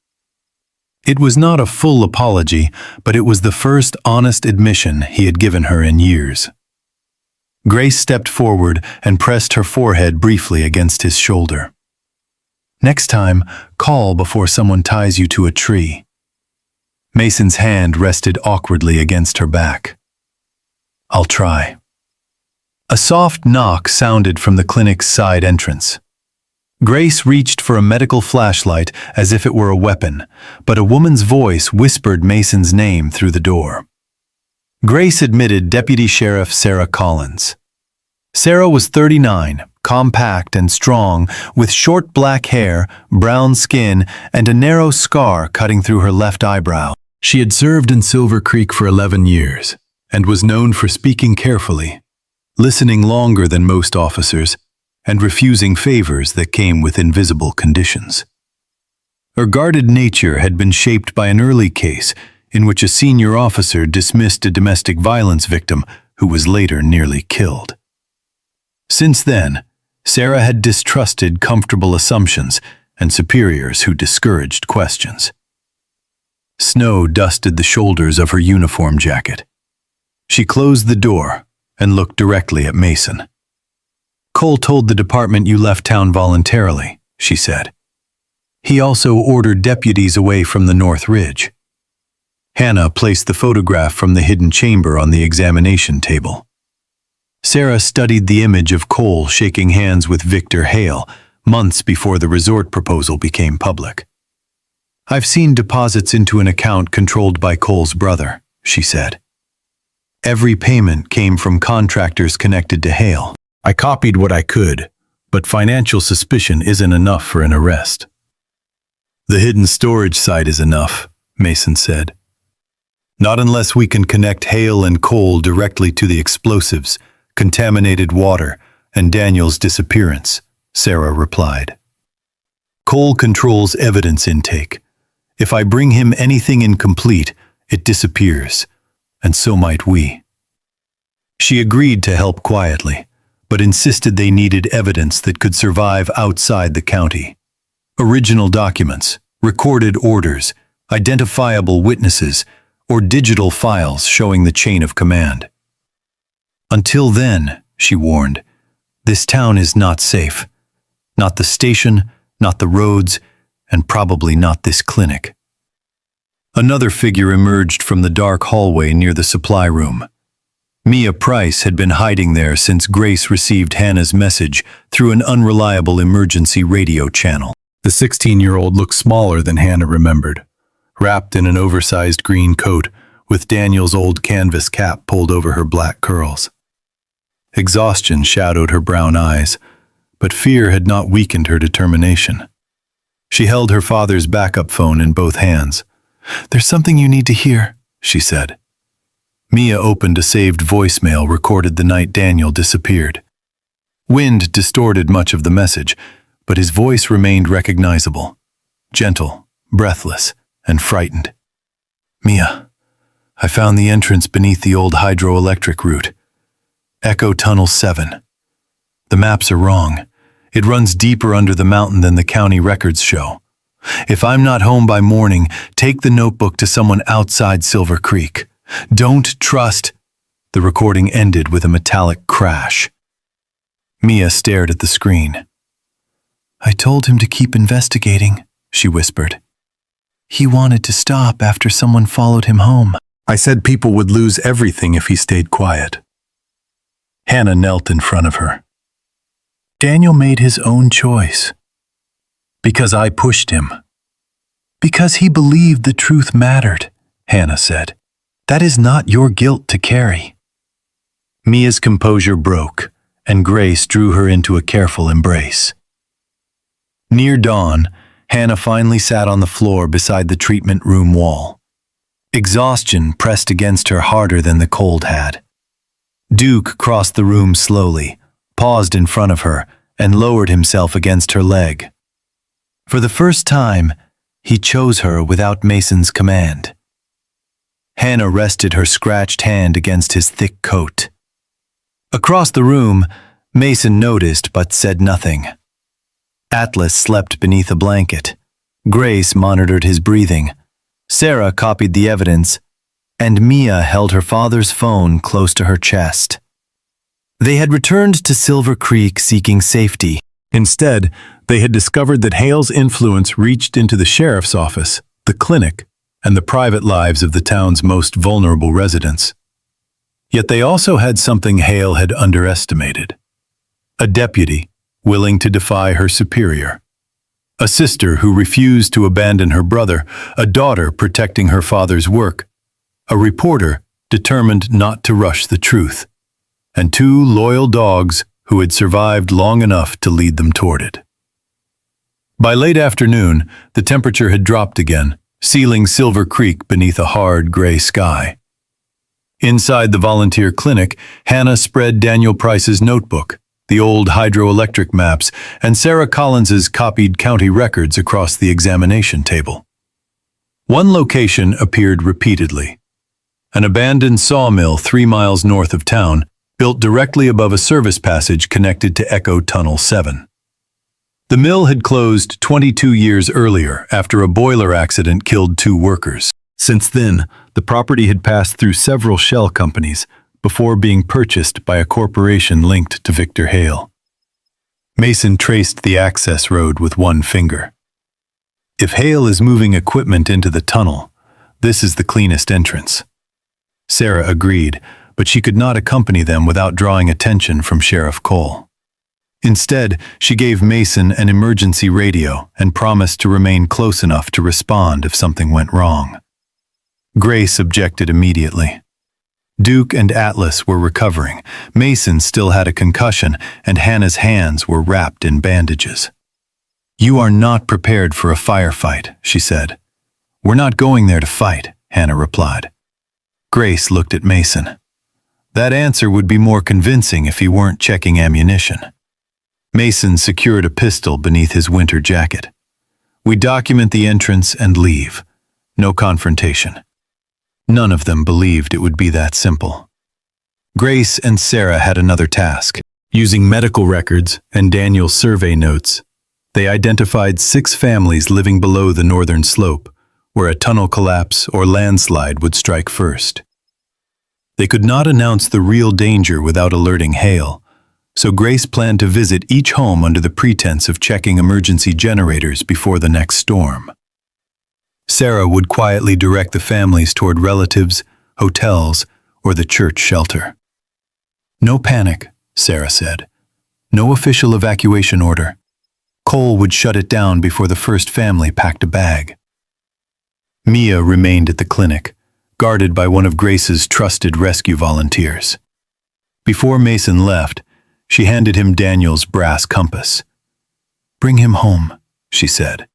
It was not a full apology, but it was the first honest admission he had given her in years. Grace stepped forward and pressed her forehead briefly against his shoulder. "Next time, call before someone ties you to a tree." Mason's hand rested awkwardly against her back. "I'll try." A soft knock sounded from the clinic's side entrance. Grace reached for a medical flashlight as if it were a weapon, but a woman's voice whispered Mason's name through the door. Grace admitted Deputy Sheriff Sarah Collins. Sarah was 39, compact and strong, with short black hair, brown skin, and a narrow scar cutting through her left eyebrow. She had served in Silver Creek for 11 years and was known for speaking carefully, listening longer than most officers, and refusing favors that came with invisible conditions. Her guarded nature had been shaped by an early case in which a senior officer dismissed a domestic violence victim who was later nearly killed. Since then, Sarah had distrusted comfortable assumptions and superiors who discouraged questions. Snow dusted the shoulders of her uniform jacket. She closed the door and looked directly at Mason. "Cole told the department you left town voluntarily," she said. "He also ordered deputies away from the North Ridge." Hannah placed the photograph from the hidden chamber on the examination table. Sarah studied the image of Cole shaking hands with Victor Hale months before the resort proposal became public. "I've seen deposits into an account controlled by Cole's brother," she said. "Every payment came from contractors connected to Hale. I copied what I could, but financial suspicion isn't enough for an arrest." "The hidden storage site is enough," Mason said. "Not unless we can connect Hale and Cole directly to the explosives, contaminated water, and Daniel's disappearance," Sarah replied. "Cole controls evidence intake. If I bring him anything incomplete, it disappears, and so might we." She agreed to help quietly, but insisted they needed evidence that could survive outside the county. Original documents, recorded orders, identifiable witnesses, or digital files showing the chain of command. "Until then," she warned, "this town is not safe. Not the station, not the roads, and probably not this clinic." Another figure emerged from the dark hallway near the supply room. Mia Price had been hiding there since Grace received Hannah's message through an unreliable emergency radio channel. The 16-year-old looked smaller than Hannah remembered, wrapped in an oversized green coat with Daniel's old canvas cap pulled over her black curls. Exhaustion shadowed her brown eyes, but fear had not weakened her determination. She held her father's backup phone in both hands. "There's something you need to hear," she said. Mia opened a saved voicemail recorded the night Daniel disappeared. Wind distorted much of the message, but his voice remained recognizable, gentle, breathless, and frightened. "Mia, I found the entrance beneath the old hydroelectric route. Echo Tunnel 7. The maps are wrong. It runs deeper under the mountain than the county records show. If I'm not home by morning, take the notebook to someone outside Silver Creek. Don't trust—" The recording ended with a metallic crash. Mia stared at the screen. "I told him to keep investigating," she whispered. "He wanted to stop after someone followed him home. I said people would lose everything if he stayed quiet." Hannah knelt in front of her. "Daniel made his own choice. Because I pushed him. Because he believed the truth mattered," Hannah said. "That is not your guilt to carry." Mia's composure broke, and Grace drew her into a careful embrace. Near dawn, Hannah finally sat on the floor beside the treatment room wall. Exhaustion pressed against her harder than the cold had. Duke crossed the room slowly, paused in front of her, and lowered himself against her leg. For the first time, he chose her without Mason's command. Hannah rested her scratched hand against his thick coat. Across the room, Mason noticed but said nothing. Atlas slept beneath a blanket. Grace monitored his breathing. Sarah copied the evidence, and Mia held her father's phone close to her chest. They had returned to Silver Creek seeking safety. Instead, they had discovered that Hale's influence reached into the sheriff's office, the clinic, and the private lives of the town's most vulnerable residents. Yet they also had something Hale had underestimated. A deputy willing to defy her superior. A sister who refused to abandon her brother, a daughter protecting her father's work, a reporter determined not to rush the truth, and two loyal dogs who had survived long enough to lead them toward it. By late afternoon, the temperature had dropped again, sealing Silver Creek beneath a hard gray sky. Inside the volunteer clinic, Hannah spread Daniel Price's notebook, the old hydroelectric maps, and Sarah Collins's copied county records across the examination table. One location appeared repeatedly. An abandoned sawmill 3 miles north of town, built directly above a service passage connected to Echo Tunnel 7. The mill had closed 22 years earlier after a boiler accident killed 2 workers. Since then, the property had passed through several shell companies before being purchased by a corporation linked to Victor Hale. Mason traced the access road with one finger. If Hale is moving equipment into the tunnel, this is the cleanest entrance. Sarah agreed, but she could not accompany them without drawing attention from Sheriff Cole. Instead, she gave Mason an emergency radio and promised to remain close enough to respond if something went wrong. Grace objected immediately. Duke and Atlas were recovering. Mason still had a concussion, and Hannah's hands were wrapped in bandages. "You are not prepared for a firefight," she said. "We're not going there to fight," Hannah replied. Grace looked at Mason. That answer would be more convincing if he weren't checking ammunition. Mason secured a pistol beneath his winter jacket. "We document the entrance and leave. No confrontation." None of them believed it would be that simple. Grace and Sarah had another task. Using medical records and Daniel's survey notes, they identified 6 families living below the northern slope, where a tunnel collapse or landslide would strike first. They could not announce the real danger without alerting Hale, so Grace planned to visit each home under the pretense of checking emergency generators before the next storm. Sarah would quietly direct the families toward relatives, hotels, or the church shelter. "No panic," Sarah said. "No official evacuation order. Cole would shut it down before the first family packed a bag." Mia remained at the clinic, guarded by one of Grace's trusted rescue volunteers. Before Mason left, she handed him Daniel's brass compass. "Bring him home," she said.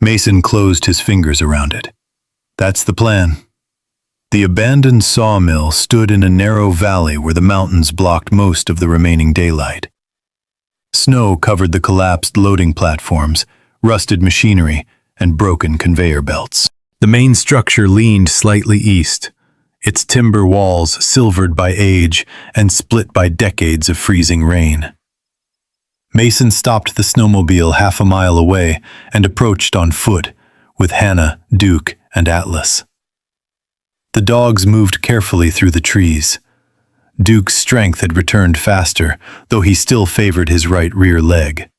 Mason closed his fingers around it. "That's the plan." The abandoned sawmill stood in a narrow valley where the mountains blocked most of the remaining daylight. Snow covered the collapsed loading platforms, rusted machinery, and broken conveyor belts. The main structure leaned slightly east, its timber walls silvered by age and split by decades of freezing rain. Mason stopped the snowmobile half a mile away and approached on foot, with Hannah, Duke, and Atlas. The dogs moved carefully through the trees. Duke's strength had returned faster, though he still favored his right rear leg.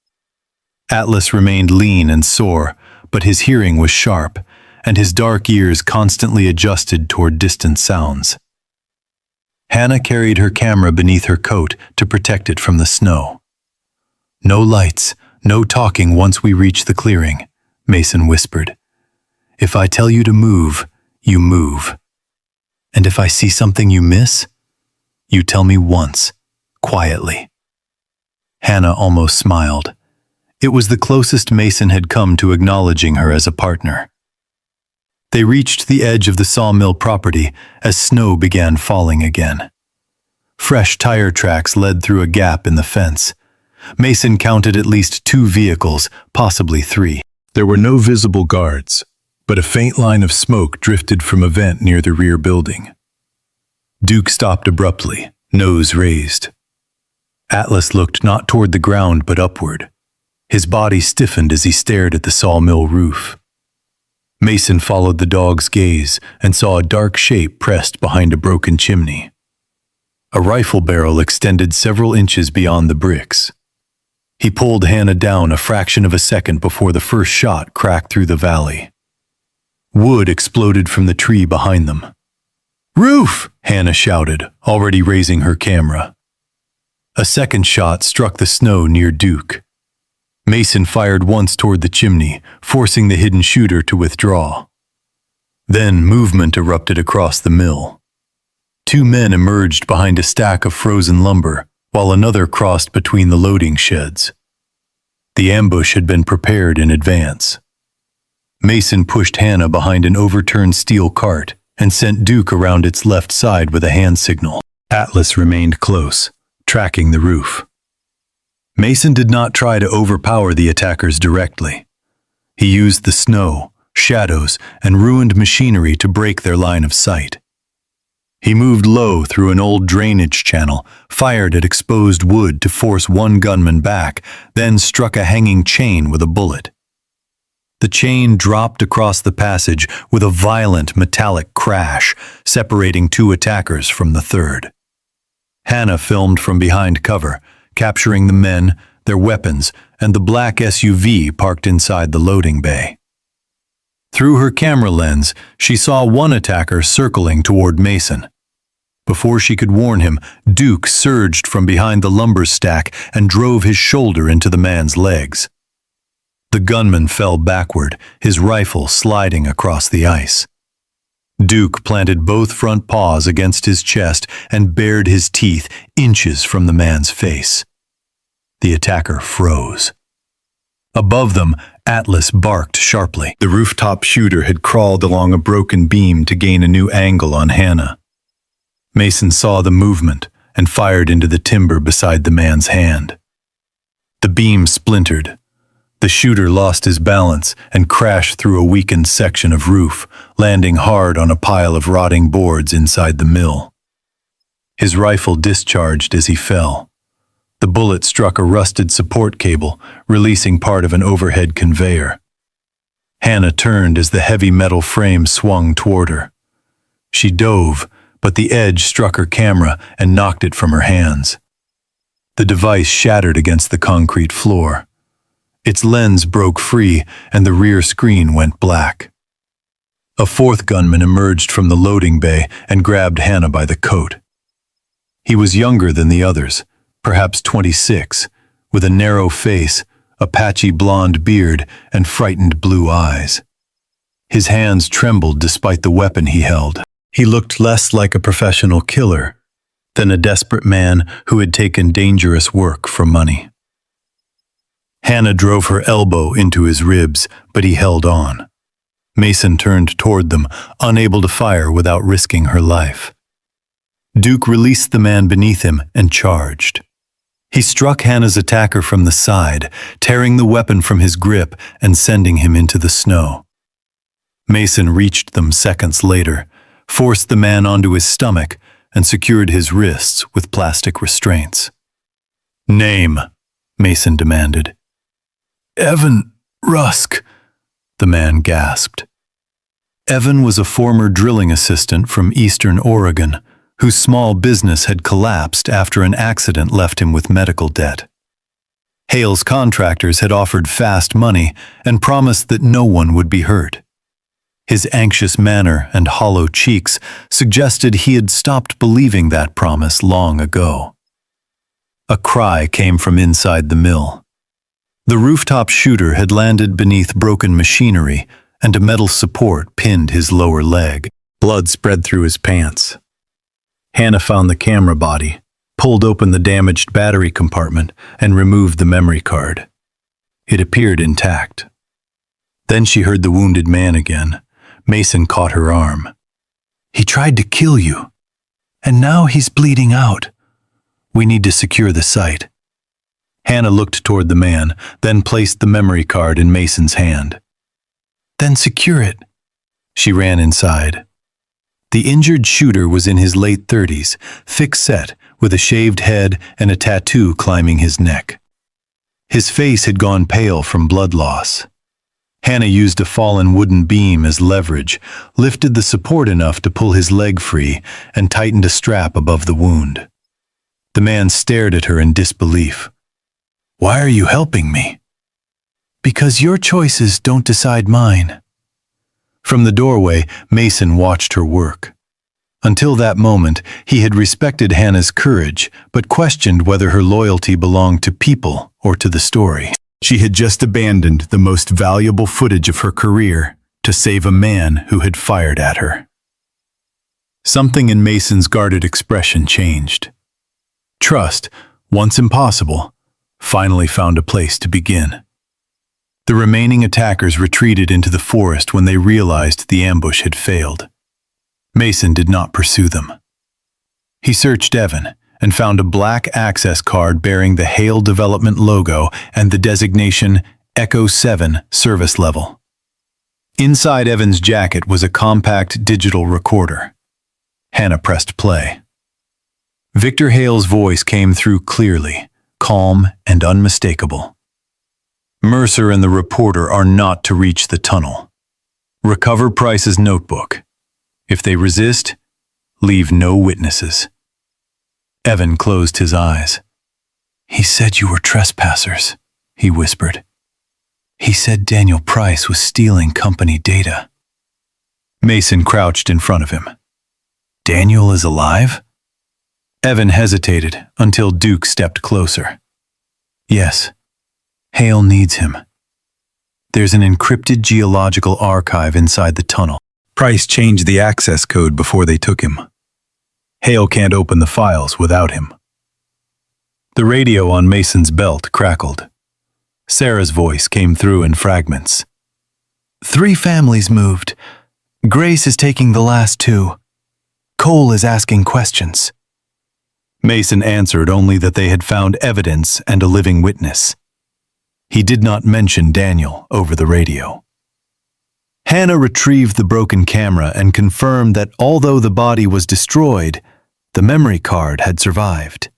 Atlas remained lean and sore, but his hearing was sharp, and his dark ears constantly adjusted toward distant sounds. Hannah carried her camera beneath her coat to protect it from the snow. "No lights, no talking once we reach the clearing," Mason whispered. "If I tell you to move, you move. And if I see something you miss, you tell me once, quietly." Hannah almost smiled. It was the closest Mason had come to acknowledging her as a partner. They reached the edge of the sawmill property as snow began falling again. Fresh tire tracks led through a gap in the fence. Mason counted at least 2 vehicles, possibly 3. There were no visible guards, but a faint line of smoke drifted from a vent near the rear building. Duke stopped abruptly, nose raised. Atlas looked not toward the ground but upward. His body stiffened as he stared at the sawmill roof. Mason followed the dog's gaze and saw a dark shape pressed behind a broken chimney. A rifle barrel extended several inches beyond the bricks. He pulled Hannah down a fraction of a second before the first shot cracked through the valley. Wood exploded from the tree behind them. "Roof!" Hannah shouted, already raising her camera. A second shot struck the snow near Duke. Mason fired once toward the chimney, forcing the hidden shooter to withdraw. Then movement erupted across the mill. 2 men emerged behind a stack of frozen lumber, while another crossed between the loading sheds. The ambush had been prepared in advance. Mason pushed Hannah behind an overturned steel cart and sent Duke around its left side with a hand signal. Atlas remained close, tracking the roof. Mason did not try to overpower the attackers directly. He used the snow, shadows, and ruined machinery to break their line of sight. He moved low through an old drainage channel, fired at exposed wood to force one gunman back, then struck a hanging chain with a bullet. The chain dropped across the passage with a violent metallic crash, separating two attackers from the third. Hannah filmed from behind cover, capturing the men, their weapons, and the black SUV parked inside the loading bay. Through her camera lens, she saw one attacker circling toward Mason. Before she could warn him, Duke surged from behind the lumber stack and drove his shoulder into the man's legs. The gunman fell backward, his rifle sliding across the ice. Duke planted both front paws against his chest and bared his teeth inches from the man's face. The attacker froze. Above them, Atlas barked sharply. The rooftop shooter had crawled along a broken beam to gain a new angle on Hannah. Mason saw the movement and fired into the timber beside the man's hand. The beam splintered. The shooter lost his balance and crashed through a weakened section of roof, landing hard on a pile of rotting boards inside the mill. His rifle discharged as he fell. The bullet struck a rusted support cable, releasing part of an overhead conveyor. Hannah turned as the heavy metal frame swung toward her. She dove, but the edge struck her camera and knocked it from her hands. The device shattered against the concrete floor. Its lens broke free and the rear screen went black. A fourth gunman emerged from the loading bay and grabbed Hannah by the coat. He was younger than the others, perhaps 26, with a narrow face, a patchy blonde beard, and frightened blue eyes. His hands trembled despite the weapon he held. He looked less like a professional killer than a desperate man who had taken dangerous work for money. Hannah drove her elbow into his ribs, but he held on. Mason turned toward them, unable to fire without risking her life. Duke released the man beneath him and charged. He struck Hannah's attacker from the side, tearing the weapon from his grip and sending him into the snow. Mason reached them seconds later, forced the man onto his stomach, and secured his wrists with plastic restraints. "Name," Mason demanded. "Evan Rusk," the man gasped. Evan was a former drilling assistant from Eastern Oregon, whose small business had collapsed after an accident left him with medical debt. Hale's contractors had offered fast money and promised that no one would be hurt. His anxious manner and hollow cheeks suggested he had stopped believing that promise long ago. A cry came from inside the mill. The rooftop shooter had landed beneath broken machinery, and a metal support pinned his lower leg. Blood spread through his pants. Hannah found the camera body, pulled open the damaged battery compartment, and removed the memory card. It appeared intact. Then she heard the wounded man again. Mason caught her arm. "He tried to kill you, and now he's bleeding out. We need to secure the site." Hannah looked toward the man, then placed the memory card in Mason's hand. "Then secure it." She ran inside. The injured shooter was in his late 30s, thick-set, with a shaved head and a tattoo climbing his neck. His face had gone pale from blood loss. Hannah used a fallen wooden beam as leverage, lifted the support enough to pull his leg free, and tightened a strap above the wound. The man stared at her in disbelief. "Why are you helping me?" "Because your choices don't decide mine." From the doorway, Mason watched her work. Until that moment, he had respected Hannah's courage, but questioned whether her loyalty belonged to people or to the story. She had just abandoned the most valuable footage of her career to save a man who had fired at her. Something in Mason's guarded expression changed. Trust, once impossible, finally found a place to begin. The remaining attackers retreated into the forest when they realized the ambush had failed. Mason did not pursue them. He searched Evan and found a black access card bearing the Hale Development logo and the designation Echo 7 service level. Inside Evan's jacket was a compact digital recorder. Hannah pressed play. Victor Hale's voice came through clearly, calm and unmistakable. Mercer and the reporter are not to reach the tunnel. Recover Price's notebook. If they resist, leave no witnesses. Evan closed his eyes. He said you were trespassers, he whispered. He said Daniel Price was stealing company data. Mason crouched in front of him. Daniel is alive? Evan hesitated until Duke stepped closer. Yes, Hale needs him. There's an encrypted geological archive inside the tunnel. Price changed the access code before they took him. Hale can't open the files without him. The radio on Mason's belt crackled. Sarah's voice came through in fragments. 3 families moved. Grace is taking the last 2. Cole is asking questions. Mason answered only that they had found evidence and a living witness. He did not mention Daniel over the radio. Hannah retrieved the broken camera and confirmed that although the body was destroyed, the memory card had survived.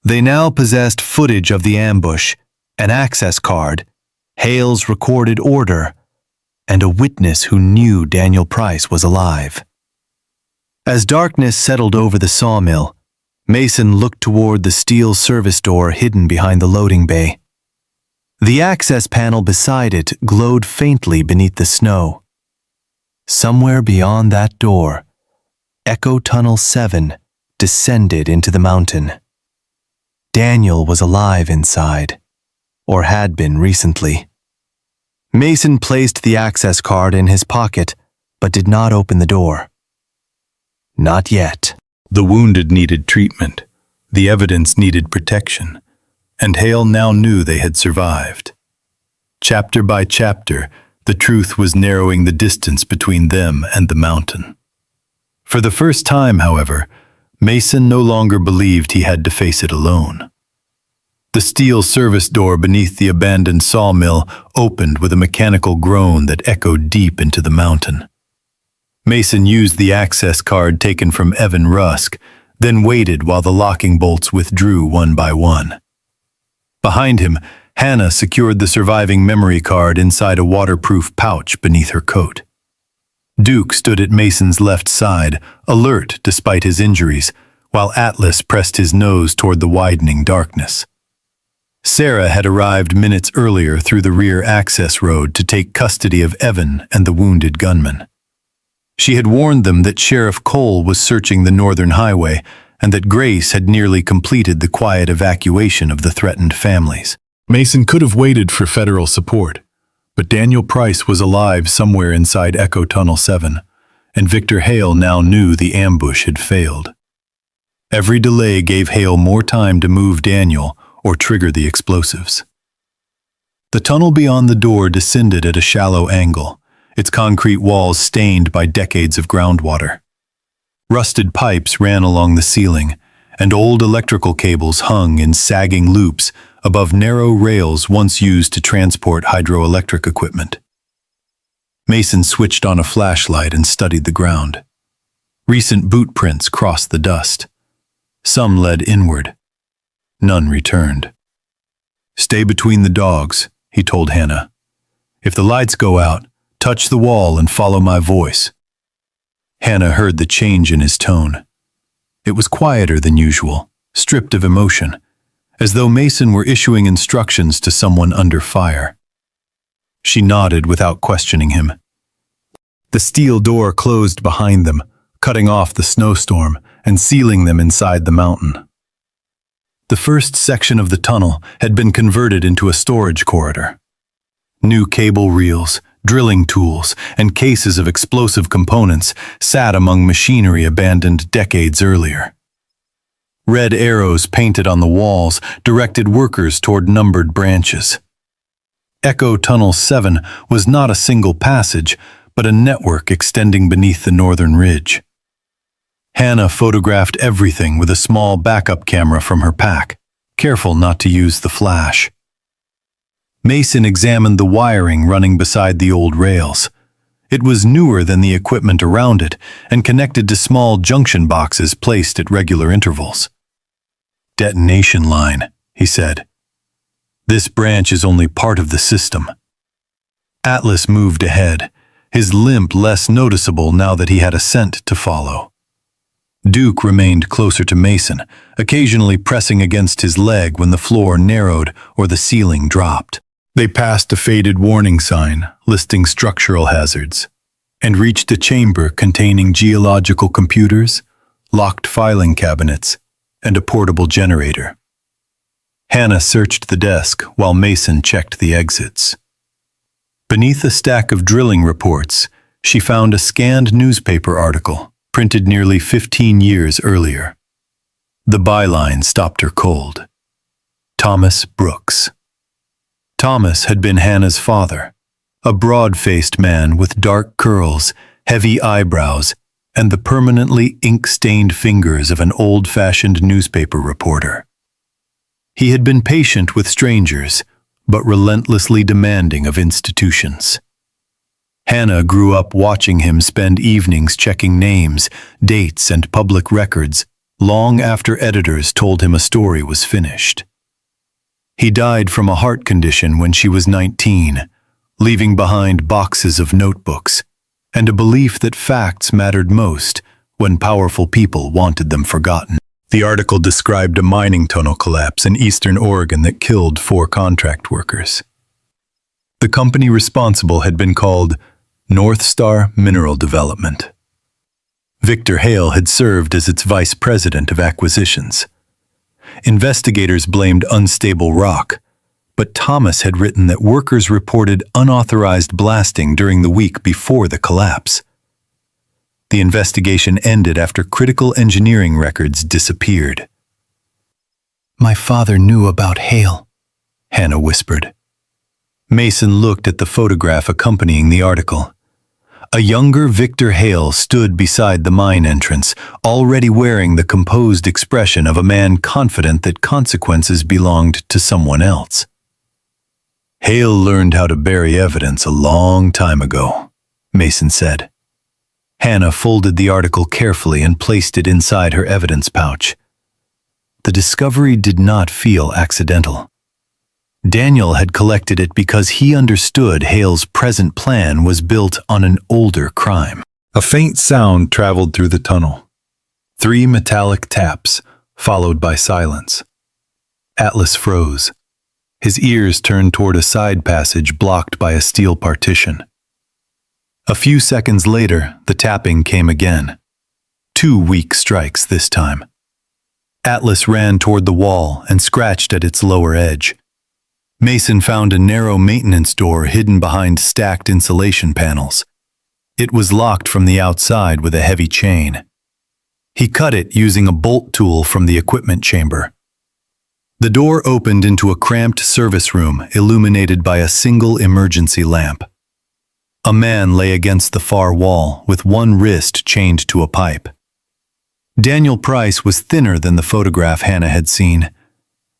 They now possessed footage of the ambush, an access card, Hale's recorded order, and a witness who knew Daniel Price was alive. As darkness settled over the sawmill, Mason looked toward the steel service door hidden behind the loading bay. The access panel beside it glowed faintly beneath the snow. Somewhere beyond that door, Echo Tunnel 7 descended into the mountain. Daniel was alive inside, or had been recently. Mason placed the access card in his pocket, but did not open the door. Not yet. The wounded needed treatment. The evidence needed protection. And Hale now knew they had survived. Chapter by chapter, the truth was narrowing the distance between them and the mountain. For the first time, however, Mason no longer believed he had to face it alone. The steel service door beneath the abandoned sawmill opened with a mechanical groan that echoed deep into the mountain. Mason used the access card taken from Evan Rusk, then waited while the locking bolts withdrew one by one. Behind him, Hannah secured the surviving memory card inside a waterproof pouch beneath her coat. Duke stood at Mason's left side, alert despite his injuries, while Atlas pressed his nose toward the widening darkness. Sarah had arrived minutes earlier through the rear access road to take custody of Evan and the wounded gunman. She had warned them that Sheriff Cole was searching the northern highway and that Grace had nearly completed the quiet evacuation of the threatened families. Mason could have waited for federal support, but Daniel Price was alive somewhere inside Echo Tunnel 7, and Victor Hale now knew the ambush had failed. Every delay gave Hale more time to move Daniel or trigger the explosives. The tunnel beyond the door descended at a shallow angle, its concrete walls stained by decades of groundwater. Rusted pipes ran along the ceiling, and old electrical cables hung in sagging loops above narrow rails once used to transport hydroelectric equipment. Mason switched on a flashlight and studied the ground. Recent boot prints crossed the dust. Some led inward. None returned. "Stay between the dogs," he told Hannah. "If the lights go out, touch the wall and follow my voice." Hannah heard the change in his tone. It was quieter than usual, stripped of emotion, as though Mason were issuing instructions to someone under fire. She nodded without questioning him. The steel door closed behind them, cutting off the snowstorm and sealing them inside the mountain. The first section of the tunnel had been converted into a storage corridor. New cable reels, drilling tools, and cases of explosive components sat among machinery abandoned decades earlier. Red arrows painted on the walls directed workers toward numbered branches. Echo Tunnel 7 was not a single passage, but a network extending beneath the northern ridge. Hannah photographed everything with a small backup camera from her pack, careful not to use the flash. Mason examined the wiring running beside the old rails. It was newer than the equipment around it and connected to small junction boxes placed at regular intervals. "Detonation line," he said. This branch is only part of the system. Atlas moved ahead, his limp less noticeable now that he had a scent to follow. Duke remained closer to Mason, occasionally pressing against his leg when the floor narrowed or the ceiling dropped. They passed a faded warning sign listing structural hazards and reached a chamber containing geological computers, locked filing cabinets, and a portable generator. Hannah searched the desk while Mason checked the exits. Beneath a stack of drilling reports, she found a scanned newspaper article printed nearly 15 years earlier. The byline stopped her cold. Thomas Brooks. Thomas had been Hannah's father, a broad-faced man with dark curls, heavy eyebrows, and the permanently ink-stained fingers of an old-fashioned newspaper reporter. He had been patient with strangers, but relentlessly demanding of institutions. Hannah grew up watching him spend evenings checking names, dates, and public records long after editors told him a story was finished. He died from a heart condition when she was 19, leaving behind boxes of notebooks and a belief that facts mattered most when powerful people wanted them forgotten. The article described a mining tunnel collapse in eastern Oregon that killed 4 contract workers. The company responsible had been called North Star Mineral Development. Victor Hale had served as its vice president of acquisitions. Investigators blamed unstable rock, but Thomas had written that workers reported unauthorized blasting during the week before the collapse. The investigation ended after critical engineering records disappeared. "My father knew about Hale," Hannah whispered. Mason looked at the photograph accompanying the article. A younger Victor Hale stood beside the mine entrance, already wearing the composed expression of a man confident that consequences belonged to someone else. "Hale learned how to bury evidence a long time ago," Mason said. Hannah folded the article carefully and placed it inside her evidence pouch. The discovery did not feel accidental. Daniel had collected it because he understood Hale's present plan was built on an older crime. A faint sound traveled through the tunnel. 3 metallic taps, followed by silence. Atlas froze. His ears turned toward a side passage blocked by a steel partition. A few seconds later, the tapping came again. 2 weak strikes this time. Atlas ran toward the wall and scratched at its lower edge. Mason found a narrow maintenance door hidden behind stacked insulation panels. It was locked from the outside with a heavy chain. He cut it using a bolt tool from the equipment chamber. The door opened into a cramped service room illuminated by a single emergency lamp. A man lay against the far wall with one wrist chained to a pipe. Daniel Price was thinner than the photograph Hannah had seen.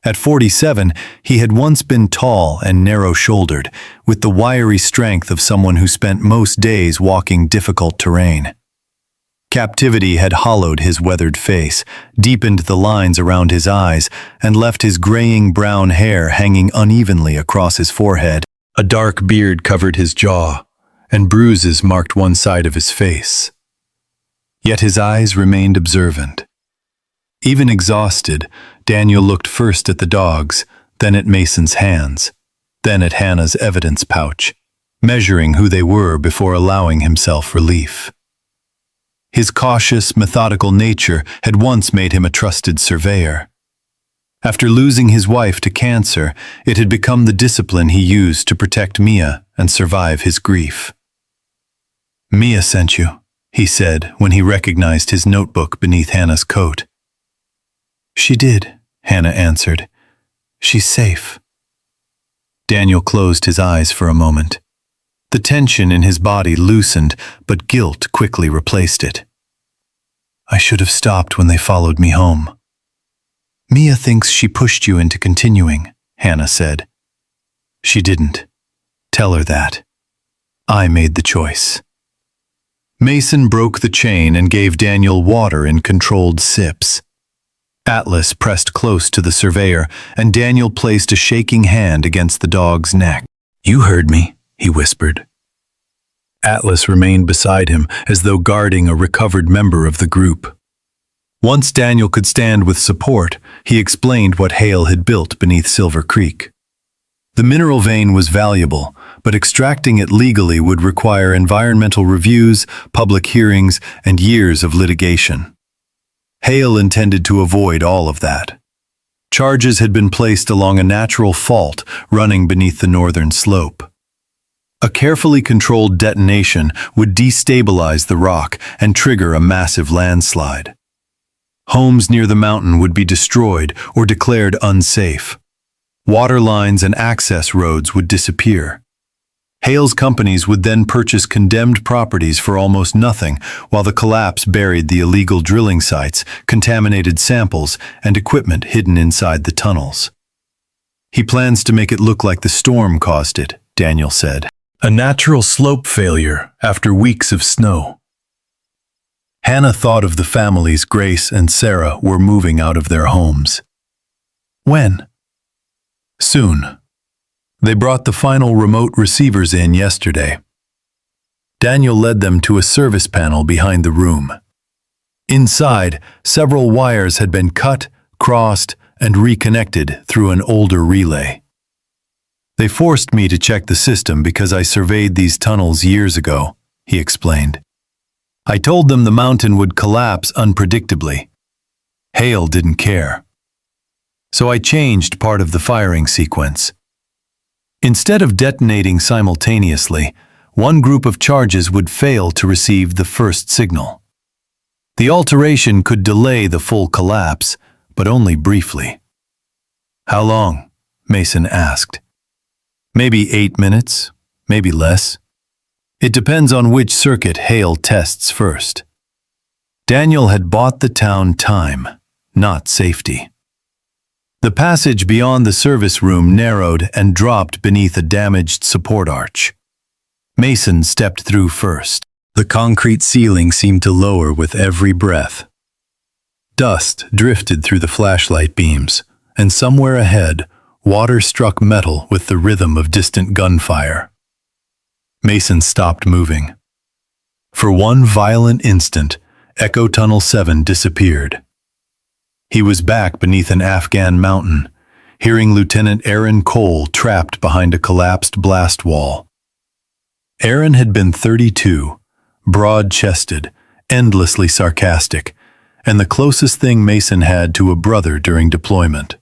At 47, he had once been tall and narrow-shouldered, with the wiry strength of someone who spent most days walking difficult terrain. Captivity had hollowed his weathered face, deepened the lines around his eyes, and left his graying brown hair hanging unevenly across his forehead. A dark beard covered his jaw, and bruises marked one side of his face. Yet his eyes remained observant. Even exhausted, Daniel looked first at the dogs, then at Mason's hands, then at Hannah's evidence pouch, measuring who they were before allowing himself relief. His cautious, methodical nature had once made him a trusted surveyor. After losing his wife to cancer, it had become the discipline he used to protect Mia and survive his grief. "Mia sent you," he said when he recognized his notebook beneath Hannah's coat. "She did," Hannah answered. "She's safe." Daniel closed his eyes for a moment. The tension in his body loosened, but guilt quickly replaced it. "I should have stopped when they followed me home." "Mia thinks she pushed you into continuing," Hannah said. "She didn't. Tell her that. I made the choice." Mason broke the chain and gave Daniel water in controlled sips. Atlas pressed close to the surveyor, and Daniel placed a shaking hand against the dog's neck. "You heard me," he whispered. Atlas remained beside him, as though guarding a recovered member of the group. Once Daniel could stand with support, he explained what Hale had built beneath Silver Creek. The mineral vein was valuable, but extracting it legally would require environmental reviews, public hearings, and years of litigation. Hale intended to avoid all of that. Charges had been placed along a natural fault running beneath the northern slope. A carefully controlled detonation would destabilize the rock and trigger a massive landslide. Homes near the mountain would be destroyed or declared unsafe. Water lines and access roads would disappear. Hale's companies would then purchase condemned properties for almost nothing, while the collapse buried the illegal drilling sites, contaminated samples, and equipment hidden inside the tunnels. "He plans to make it look like the storm caused it," Daniel said. "A natural slope failure after weeks of snow." Hannah thought of the families Grace and Sarah were moving out of their homes. When? Soon. They brought the final remote receivers in yesterday. Daniel led them to a service panel behind the room. Inside, several wires had been cut, crossed, and reconnected through an older relay. "They forced me to check the system because I surveyed these tunnels years ago," he explained. "I told them the mountain would collapse unpredictably. Hale didn't care. So I changed part of the firing sequence. Instead of detonating simultaneously, one group of charges would fail to receive the first signal. The alteration could delay the full collapse, but only briefly." "How long?" Mason asked. "Maybe 8 minutes, maybe less. It depends on which circuit Hale tests first." Daniel had bought the town time, not safety. The passage beyond the service room narrowed and dropped beneath a damaged support arch. Mason stepped through first. The concrete ceiling seemed to lower with every breath. Dust drifted through the flashlight beams, and somewhere ahead, water struck metal with the rhythm of distant gunfire. Mason stopped moving. For one violent instant, Echo Tunnel 7 disappeared. He was back beneath an Afghan mountain, hearing Lieutenant Aaron Cole trapped behind a collapsed blast wall. Aaron had been 32, broad-chested, endlessly sarcastic, and the closest thing Mason had to a brother during deployment.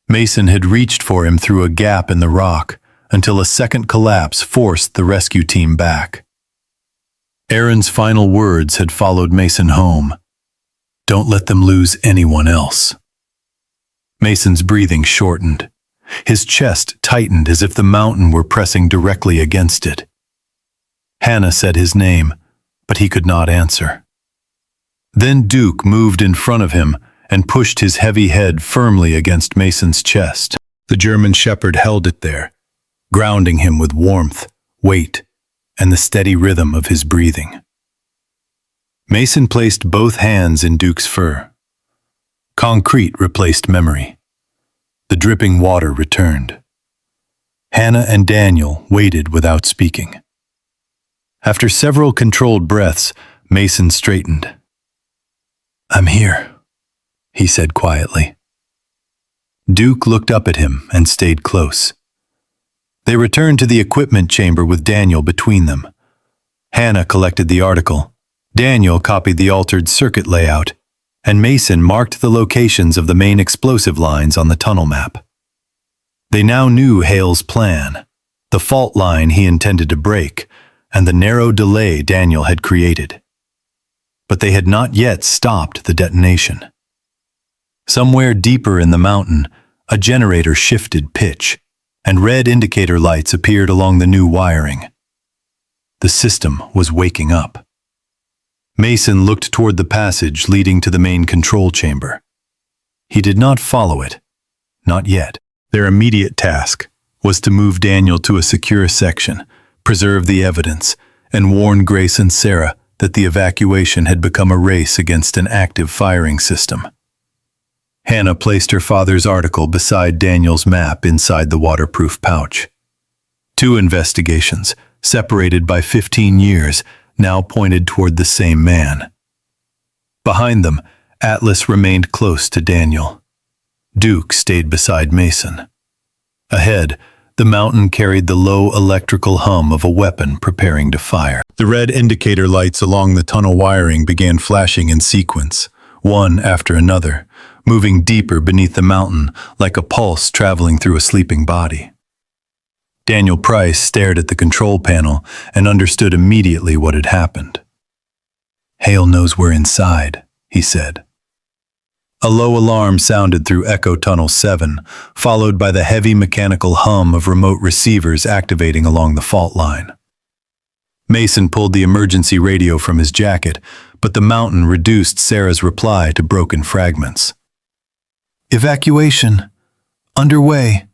Mason had reached for him through a gap in the rock until a second collapse forced the rescue team back. Aaron's final words had followed Mason home. "Don't let them lose anyone else." Mason's breathing shortened. His chest tightened as if the mountain were pressing directly against it. Hannah said his name, but he could not answer. Then Duke moved in front of him and pushed his heavy head firmly against Mason's chest. The German shepherd held it there, grounding him with warmth, weight, and the steady rhythm of his breathing. Mason placed both hands in Duke's fur. Concrete replaced memory. The dripping water returned. Hannah and Daniel waited without speaking. After several controlled breaths, Mason straightened. "I'm here," he said quietly. Duke looked up at him and stayed close. They returned to the equipment chamber with Daniel between them. Hannah collected the article. Daniel copied the altered circuit layout, and Mason marked the locations of the main explosive lines on the tunnel map. They now knew Hale's plan, the fault line he intended to break, and the narrow delay Daniel had created. But they had not yet stopped the detonation. Somewhere deeper in the mountain, a generator shifted pitch, and red indicator lights appeared along the new wiring. The system was waking up. Mason looked toward the passage leading to the main control chamber. He did not follow it, not yet. Their immediate task was to move Daniel to a secure section, preserve the evidence, and warn Grace and Sarah that the evacuation had become a race against an active firing system. Hannah placed her father's article beside Daniel's map inside the waterproof pouch. 2 investigations, separated by 15 years, now pointed toward the same man. Behind them, Atlas remained close to Daniel. Duke stayed beside Mason. Ahead, the mountain carried the low electrical hum of a weapon preparing to fire. The red indicator lights along the tunnel wiring began flashing in sequence, one after another, moving deeper beneath the mountain like a pulse traveling through a sleeping body. Daniel Price stared at the control panel and understood immediately what had happened. "Hale knows we're inside," he said. A low alarm sounded through Echo Tunnel 7, followed by the heavy mechanical hum of remote receivers activating along the fault line. Mason pulled the emergency radio from his jacket, but the mountain reduced Sarah's reply to broken fragments. "Evacuation. Underway.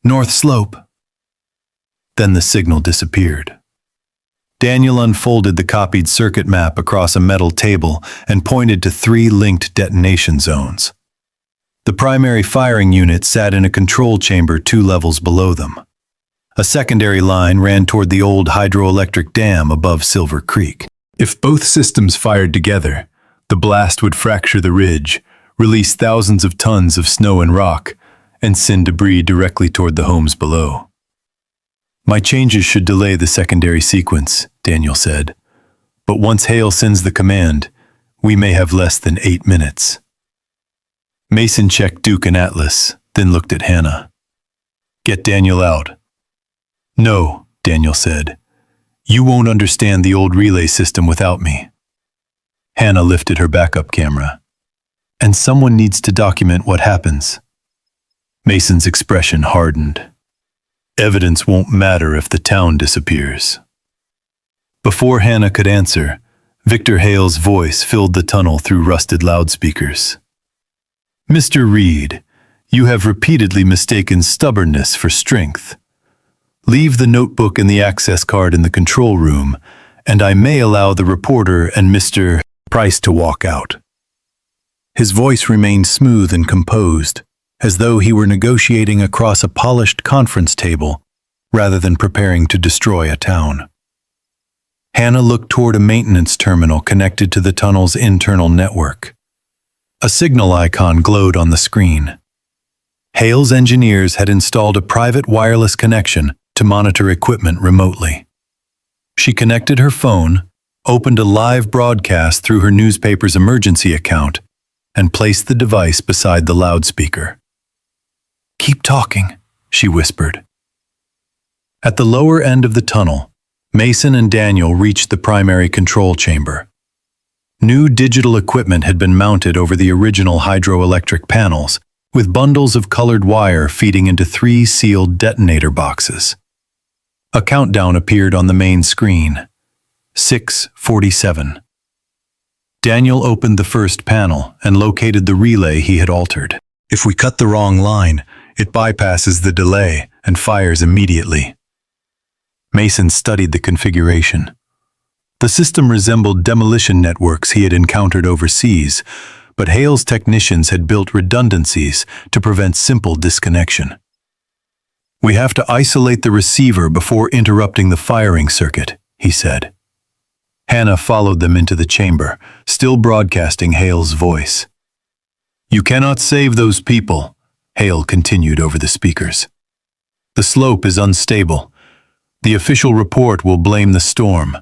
North slope." Then the signal disappeared. Daniel unfolded the copied circuit map across a metal table and pointed to 3 linked detonation zones. The primary firing unit sat in a control chamber 2 levels below them. A secondary line ran toward the old hydroelectric dam above Silver Creek. If both systems fired together, the blast would fracture the ridge, release thousands of tons of snow and rock, and send debris directly toward the homes below. "My changes should delay the secondary sequence," Daniel said. "But once Hale sends the command, we may have less than 8 minutes." Mason checked Duke and Atlas, then looked at Hannah. "Get Daniel out." "No," Daniel said. "You won't understand the old relay system without me." Hannah lifted her backup camera. "And someone needs to document what happens." Mason's expression hardened. "Evidence won't matter if the town disappears." Before Hannah could answer, Victor Hale's voice filled the tunnel through rusted loudspeakers. "Mr. Reed, you have repeatedly mistaken stubbornness for strength. Leave the notebook and the access card in the control room, and I may allow the reporter and Mr. Price to walk out." His voice remained smooth and composed, as though he were negotiating across a polished conference table rather than preparing to destroy a town. Hannah looked toward a maintenance terminal connected to the tunnel's internal network. A signal icon glowed on the screen. Hale's engineers had installed a private wireless connection to monitor equipment remotely. She connected her phone, opened a live broadcast through her newspaper's emergency account, and placed the device beside the loudspeaker. "Keep talking," she whispered. At the lower end of the tunnel, Mason and Daniel reached the primary control chamber. New digital equipment had been mounted over the original hydroelectric panels, with bundles of colored wire feeding into 3 sealed detonator boxes. A countdown appeared on the main screen. 6:47. Daniel opened the first panel and located the relay he had altered. "If we cut the wrong line, it bypasses the delay and fires immediately." Mason studied the configuration. The system resembled demolition networks he had encountered overseas, but Hale's technicians had built redundancies to prevent simple disconnection. "We have to isolate the receiver before interrupting the firing circuit," he said. Hannah followed them into the chamber, still broadcasting Hale's voice. "You cannot save those people," Hale continued over the speakers. "The slope is unstable. The official report will blame the storm.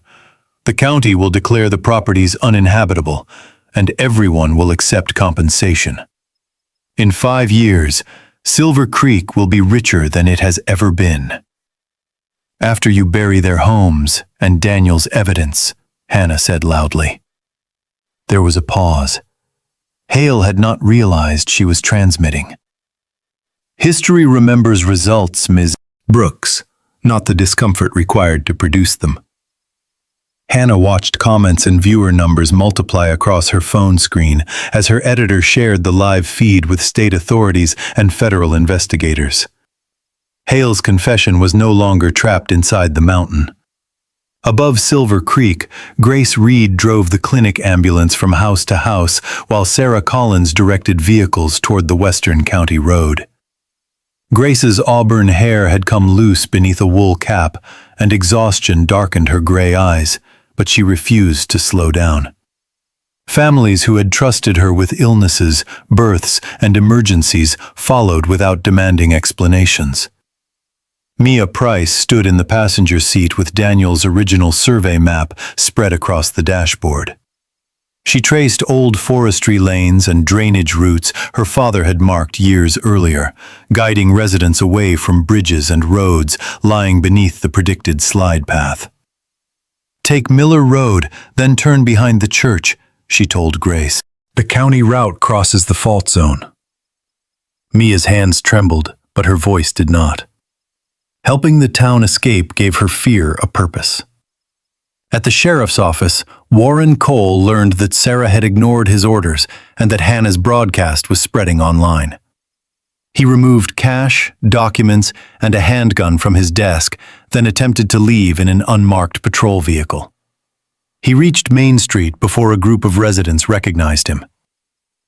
The county will declare the properties uninhabitable, and everyone will accept compensation. In 5 years, Silver Creek will be richer than it has ever been. After you bury their homes and Daniel's evidence," Hannah said loudly. There was a pause. Hale had not realized she was transmitting. "History remembers results, Ms. Brooks, not the discomfort required to produce them." Hannah watched comments and viewer numbers multiply across her phone screen as her editor shared the live feed with state authorities and federal investigators. Hale's confession was no longer trapped inside the mountain. Above Silver Creek, Grace Reed drove the clinic ambulance from house to house while Sarah Collins directed vehicles toward the Western County Road. Grace's auburn hair had come loose beneath a wool cap, and exhaustion darkened her gray eyes, but she refused to slow down. Families who had trusted her with illnesses, births, and emergencies followed without demanding explanations. Mia Price stood in the passenger seat with Daniel's original survey map spread across the dashboard. She traced old forestry lanes and drainage routes her father had marked years earlier, guiding residents away from bridges and roads lying beneath the predicted slide path. "Take Miller Road, then turn behind the church," she told Grace. "The county route crosses the fault zone." Mia's hands trembled, but her voice did not. Helping the town escape gave her fear a purpose. At the sheriff's office, Warren Cole learned that Sarah had ignored his orders and that Hannah's broadcast was spreading online. He removed cash, documents, and a handgun from his desk, then attempted to leave in an unmarked patrol vehicle. He reached Main Street before a group of residents recognized him.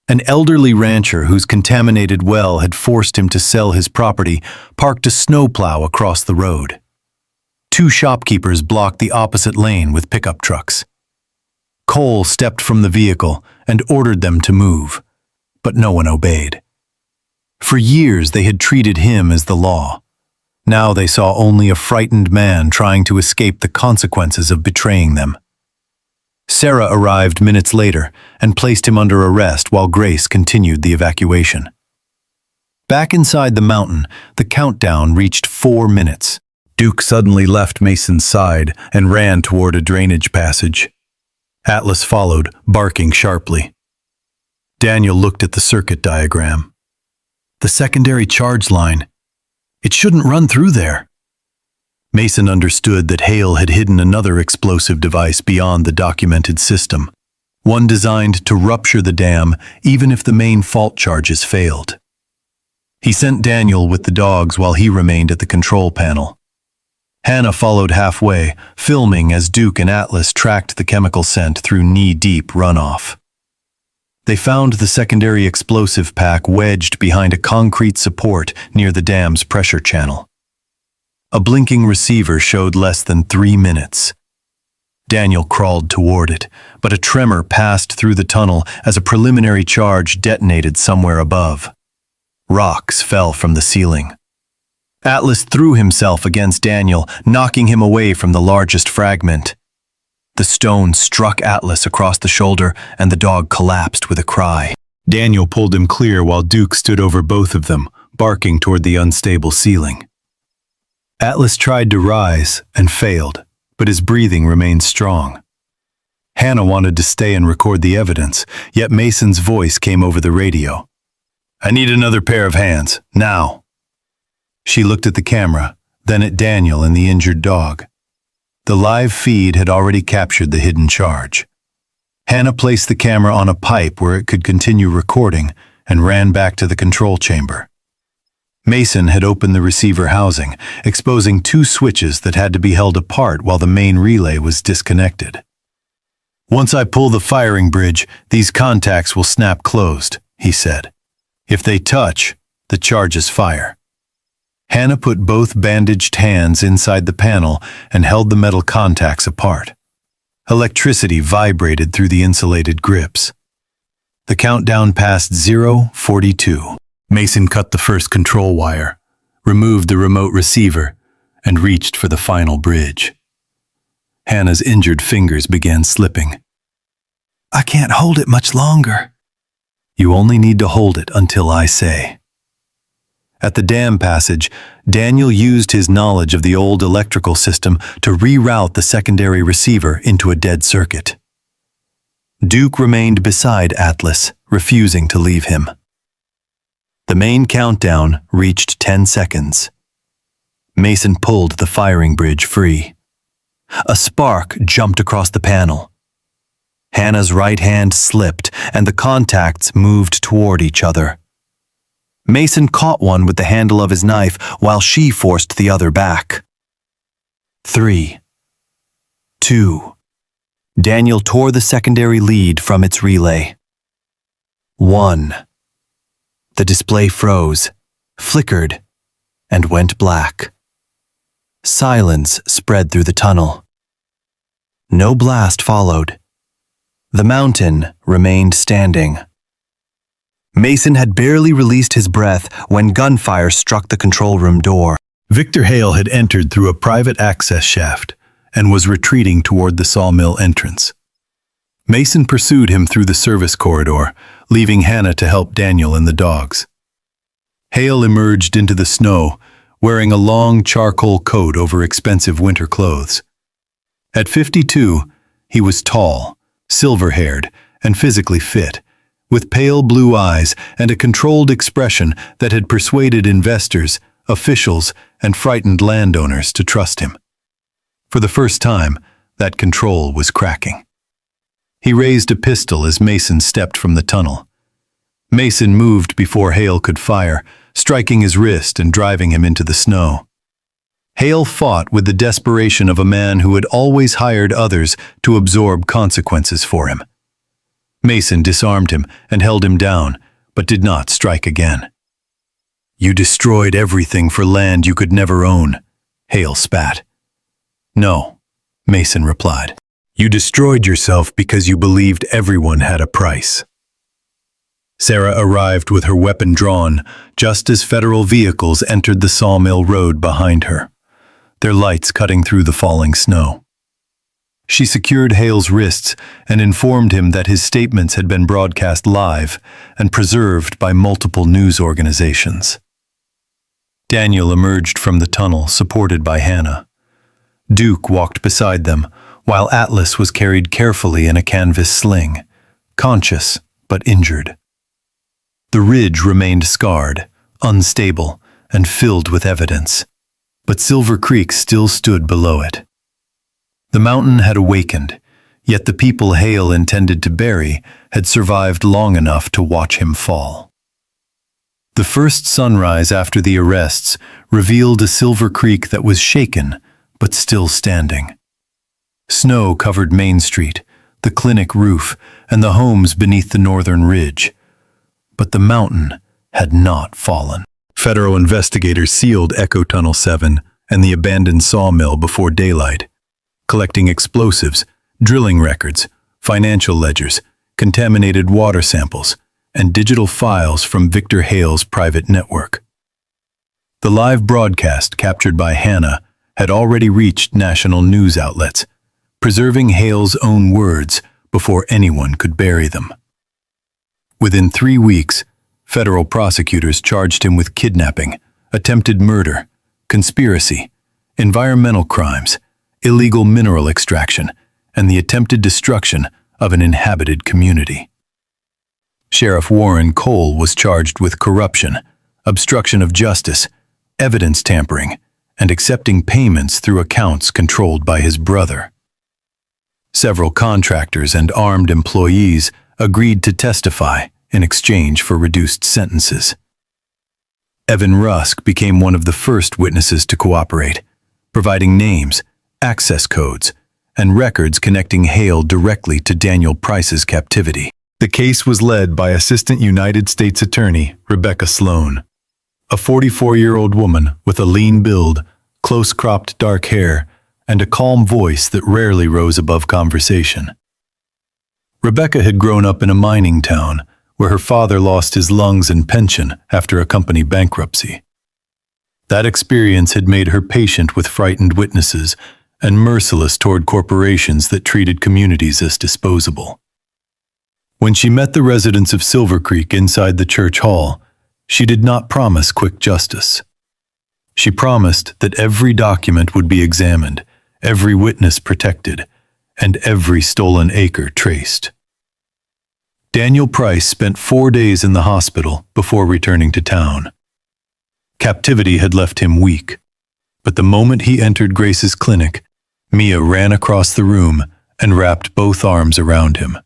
An elderly rancher whose contaminated well had forced him to sell his property parked a snowplow across the road. Two shopkeepers blocked the opposite lane with pickup trucks. Cole stepped from the vehicle and ordered them to move, but no one obeyed. For years they had treated him as the law. Now they saw only a frightened man trying to escape the consequences of betraying them. Sarah arrived minutes later and placed him under arrest while Grace continued the evacuation. Back inside the mountain, the countdown reached 4 minutes. Duke suddenly left Mason's side and ran toward a drainage passage. Atlas followed, barking sharply. Daniel looked at the circuit diagram. The secondary charge line. It shouldn't run through there. Mason understood that Hale had hidden another explosive device beyond the documented system, one designed to rupture the dam even if the main fault charges failed. He sent Daniel with the dogs while he remained at the control panel. Hannah followed halfway, filming as Duke and Atlas tracked the chemical scent through knee-deep runoff. They found the secondary explosive pack wedged behind a concrete support near the dam's pressure channel. A blinking receiver showed less than 3 minutes. Daniel crawled toward it, but a tremor passed through the tunnel as a preliminary charge detonated somewhere above. Rocks fell from the ceiling. Atlas threw himself against Daniel, knocking him away from the largest fragment. The stone struck Atlas across the shoulder, and the dog collapsed with a cry. Daniel pulled him clear while Duke stood over both of them, barking toward the unstable ceiling. Atlas tried to rise and failed, but his breathing remained strong. Hannah wanted to stay and record the evidence, yet Mason's voice came over the radio. "I need another pair of hands, now." She looked at the camera, then at Daniel and the injured dog. The live feed had already captured the hidden charge. Hannah placed the camera on a pipe where it could continue recording and ran back to the control chamber. Mason had opened the receiver housing, exposing 2 switches that had to be held apart while the main relay was disconnected. "Once I pull the firing bridge, these contacts will snap closed," he said. "If they touch, the charges fire." Hannah put both bandaged hands inside the panel and held the metal contacts apart. Electricity vibrated through the insulated grips. The countdown passed 0:42. Mason cut the first control wire, removed the remote receiver, and reached for the final bridge. Hannah's injured fingers began slipping. "I can't hold it much longer." "You only need to hold it until I say." At the dam passage, Daniel used his knowledge of the old electrical system to reroute the secondary receiver into a dead circuit. Duke remained beside Atlas, refusing to leave him. The main countdown reached 10 seconds. Mason pulled the firing bridge free. A spark jumped across the panel. Hannah's right hand slipped, and the contacts moved toward each other. Mason caught one with the handle of his knife while she forced the other back. 3, 2. Daniel tore the secondary lead from its relay. 1. The display froze, flickered, and went black. Silence spread through the tunnel. No blast followed. The mountain remained standing. Mason had barely released his breath when gunfire struck the control room door. Victor Hale had entered through a private access shaft and was retreating toward the sawmill entrance. Mason pursued him through the service corridor, leaving Hannah to help Daniel and the dogs. Hale emerged into the snow, wearing a long charcoal coat over expensive winter clothes. At 52, he was tall, silver-haired, and physically fit, with pale blue eyes and a controlled expression that had persuaded investors, officials, and frightened landowners to trust him. For the first time, that control was cracking. He raised a pistol as Mason stepped from the tunnel. Mason moved before Hale could fire, striking his wrist and driving him into the snow. Hale fought with the desperation of a man who had always hired others to absorb consequences for him. Mason disarmed him and held him down, but did not strike again. "You destroyed everything for land you could never own," Hale spat. "No," Mason replied. "You destroyed yourself because you believed everyone had a price." Sarah arrived with her weapon drawn just as federal vehicles entered the sawmill road behind her, their lights cutting through the falling snow. She secured Hale's wrists and informed him that his statements had been broadcast live and preserved by multiple news organizations. Daniel emerged from the tunnel, supported by Hannah. Duke walked beside them, while Atlas was carried carefully in a canvas sling, conscious but injured. The ridge remained scarred, unstable, and filled with evidence, but Silver Creek still stood below it. The mountain had awakened, yet the people Hale intended to bury had survived long enough to watch him fall. The first sunrise after the arrests revealed a Silver Creek that was shaken but still standing. Snow covered Main Street, the clinic roof, and the homes beneath the northern ridge. But the mountain had not fallen. Federal investigators sealed Echo Tunnel 7 and the abandoned sawmill before daylight, collecting explosives, drilling records, financial ledgers, contaminated water samples, and digital files from Victor Hale's private network. The live broadcast captured by Hannah had already reached national news outlets, preserving Hale's own words before anyone could bury them. Within 3 weeks, federal prosecutors charged him with kidnapping, attempted murder, conspiracy, environmental crimes, illegal mineral extraction, and the attempted destruction of an inhabited community. Sheriff Warren Cole was charged with corruption, obstruction of justice, evidence tampering, and accepting payments through accounts controlled by his brother. Several contractors and armed employees agreed to testify in exchange for reduced sentences. Evan Rusk became one of the first witnesses to cooperate, providing names, access codes, and records connecting Hale directly to Daniel Price's captivity. The case was led by Assistant United States Attorney Rebecca Sloan, a 44-year-old woman with a lean build, close-cropped dark hair, and a calm voice that rarely rose above conversation. Rebecca had grown up in a mining town where her father lost his lungs and pension after a company bankruptcy. That experience had made her patient with frightened witnesses and merciless toward corporations that treated communities as disposable. When she met the residents of Silver Creek inside the church hall, she did not promise quick justice. She promised that every document would be examined, every witness protected, and every stolen acre traced. Daniel Price spent 4 days in the hospital before returning to town. Captivity had left him weak, but the moment he entered Grace's clinic, Mia ran across the room and wrapped both arms around him.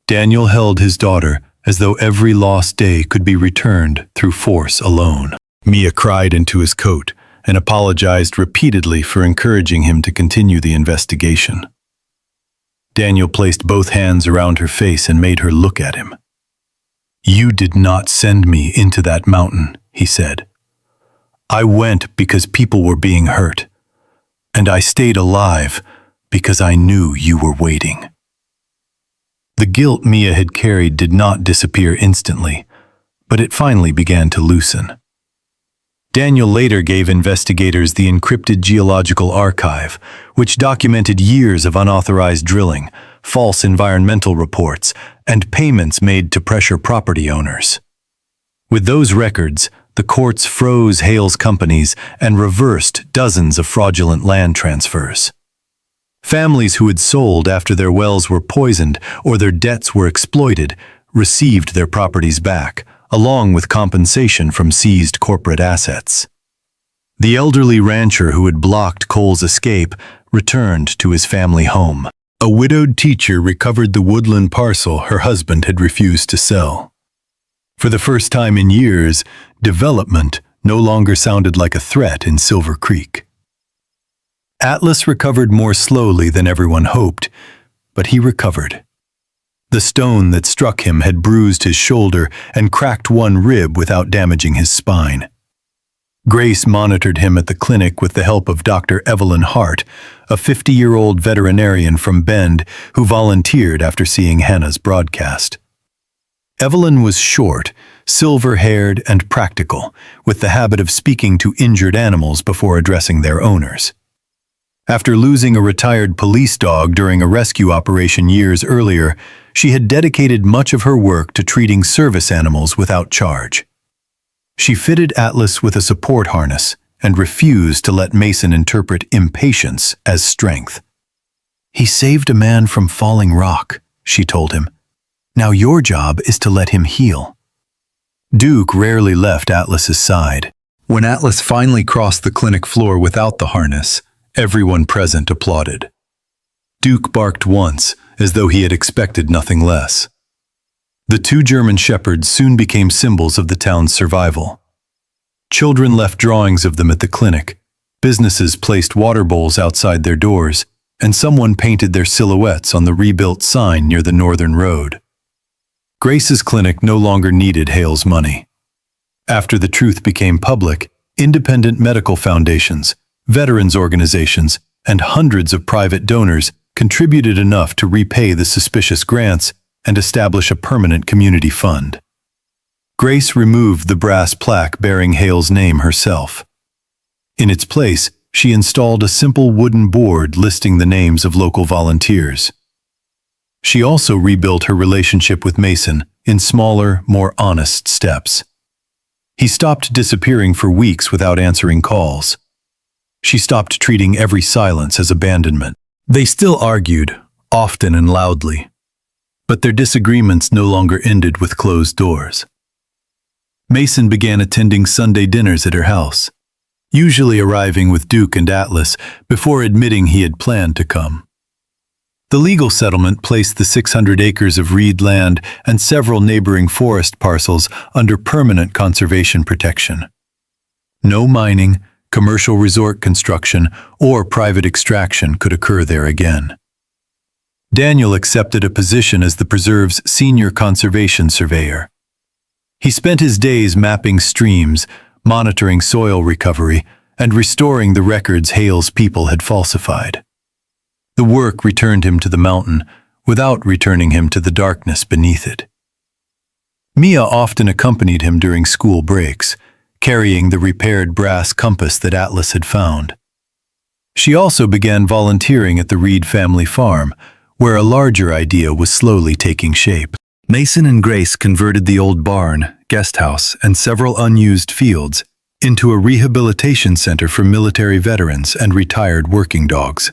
Daniel held his daughter as though every lost day could be returned through force alone. Mia cried into his coat, and apologized repeatedly for encouraging him to continue the investigation. Daniel placed both hands around her face and made her look at him. "You did not send me into that mountain," he said. "I went because people were being hurt, and I stayed alive because I knew you were waiting." The guilt Mia had carried did not disappear instantly, but it finally began to loosen. Daniel later gave investigators the encrypted geological archive, which documented years of unauthorized drilling, false environmental reports, and payments made to pressure property owners. With those records, the courts froze Hale's companies and reversed dozens of fraudulent land transfers. Families who had sold after their wells were poisoned or their debts were exploited received their properties back, along with compensation from seized corporate assets. The elderly rancher who had blocked Cole's escape returned to his family home. A widowed teacher recovered the woodland parcel her husband had refused to sell. For the first time in years, development no longer sounded like a threat in Silver Creek. Atlas recovered more slowly than everyone hoped, but he recovered. The stone that struck him had bruised his shoulder and cracked one rib without damaging his spine. Grace monitored him at the clinic with the help of Dr. Evelyn Hart, a 50-year-old veterinarian from Bend who volunteered after seeing Hannah's broadcast. Evelyn was short, silver-haired, and practical, with the habit of speaking to injured animals before addressing their owners. After losing a retired police dog during a rescue operation years earlier, she had dedicated much of her work to treating service animals without charge. She fitted Atlas with a support harness and refused to let Mason interpret impatience as strength. "He saved a man from falling rock," she told him. "Now your job is to let him heal." Duke rarely left Atlas's side. When Atlas finally crossed the clinic floor without the harness, everyone present applauded. Duke barked once, as though he had expected nothing less. The two German shepherds soon became symbols of the town's survival. Children left drawings of them at the clinic, businesses placed water bowls outside their doors, and someone painted their silhouettes on the rebuilt sign near the northern road. Grace's clinic no longer needed Hale's money. After the truth became public, independent medical foundations, veterans organizations, and hundreds of private donors contributed enough to repay the suspicious grants and establish a permanent community fund. Grace removed the brass plaque bearing Hale's name herself. In its place, she installed a simple wooden board listing the names of local volunteers. She also rebuilt her relationship with Mason in smaller, more honest steps. He stopped disappearing for weeks without answering calls. She stopped treating every silence as abandonment. They still argued, often and loudly, but their disagreements no longer ended with closed doors. Mason began attending Sunday dinners at her house, usually arriving with Duke and Atlas before admitting he had planned to come. The legal settlement placed the 600 acres of reed land and several neighboring forest parcels under permanent conservation protection. No mining, commercial resort construction, or private extraction could occur there again. Daniel accepted a position as the preserve's senior conservation surveyor. He spent his days mapping streams, monitoring soil recovery, and restoring the records Hale's people had falsified. The work returned him to the mountain without returning him to the darkness beneath it. Mia often accompanied him during school breaks, carrying the repaired brass compass that Atlas had found. She also began volunteering at the Reed family farm, where a larger idea was slowly taking shape. Mason and Grace converted the old barn, guest house, and several unused fields into a rehabilitation center for military veterans and retired working dogs.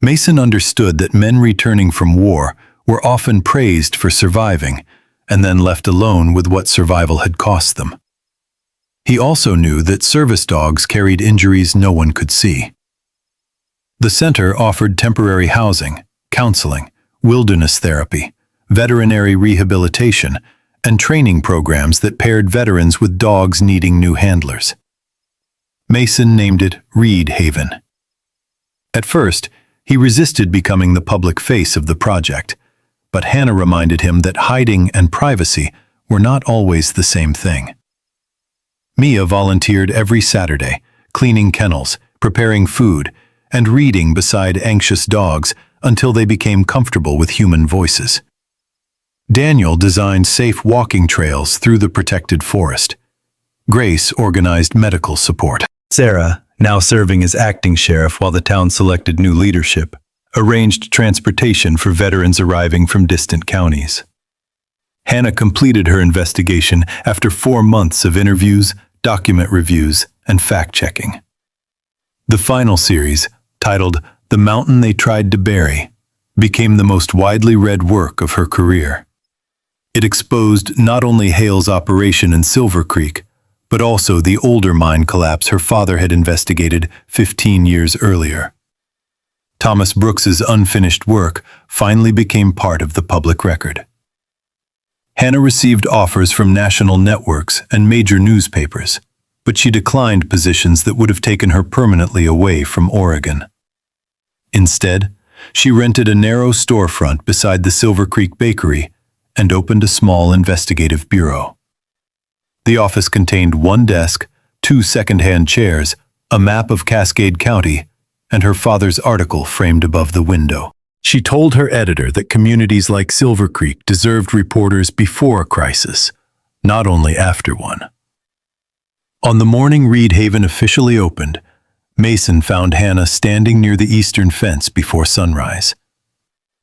Mason understood that men returning from war were often praised for surviving and then left alone with what survival had cost them. He also knew that service dogs carried injuries no one could see. The center offered temporary housing, counseling, wilderness therapy, veterinary rehabilitation, and training programs that paired veterans with dogs needing new handlers. Mason named it Reed Haven. At first, he resisted becoming the public face of the project, but Hannah reminded him that hiding and privacy were not always the same thing. Mia volunteered every Saturday, cleaning kennels, preparing food, and reading beside anxious dogs until they became comfortable with human voices. Daniel designed safe walking trails through the protected forest. Grace organized medical support. Sarah, now serving as acting sheriff while the town selected new leadership, arranged transportation for veterans arriving from distant counties. Hannah completed her investigation after 4 months of interviews, document reviews, and fact-checking. The final series, titled The Mountain They Tried to Bury, became the most widely read work of her career. It exposed not only Hale's operation in Silver Creek, but also the older mine collapse her father had investigated 15 years earlier. Thomas Brooks's unfinished work finally became part of the public record. Hannah received offers from national networks and major newspapers, but she declined positions that would have taken her permanently away from Oregon. Instead, she rented a narrow storefront beside the Silver Creek Bakery and opened a small investigative bureau. The office contained 1 desk, 2 second-hand chairs, a map of Cascade County, and her father's article framed above the window. She told her editor that communities like Silver Creek deserved reporters before a crisis, not only after one. On the morning Reed Haven officially opened, Mason found Hannah standing near the eastern fence before sunrise.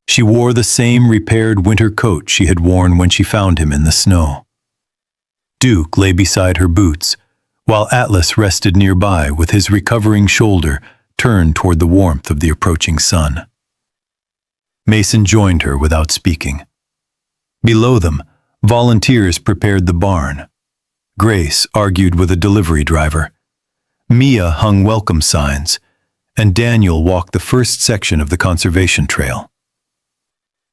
She wore the same repaired winter coat she had worn when she found him in the snow. Duke lay beside her boots, while Atlas rested nearby with his recovering shoulder turned toward the warmth of the approaching sun. Mason joined her without speaking. Below them, volunteers prepared the barn. Grace argued with a delivery driver. Mia hung welcome signs, and Daniel walked the first section of the conservation trail.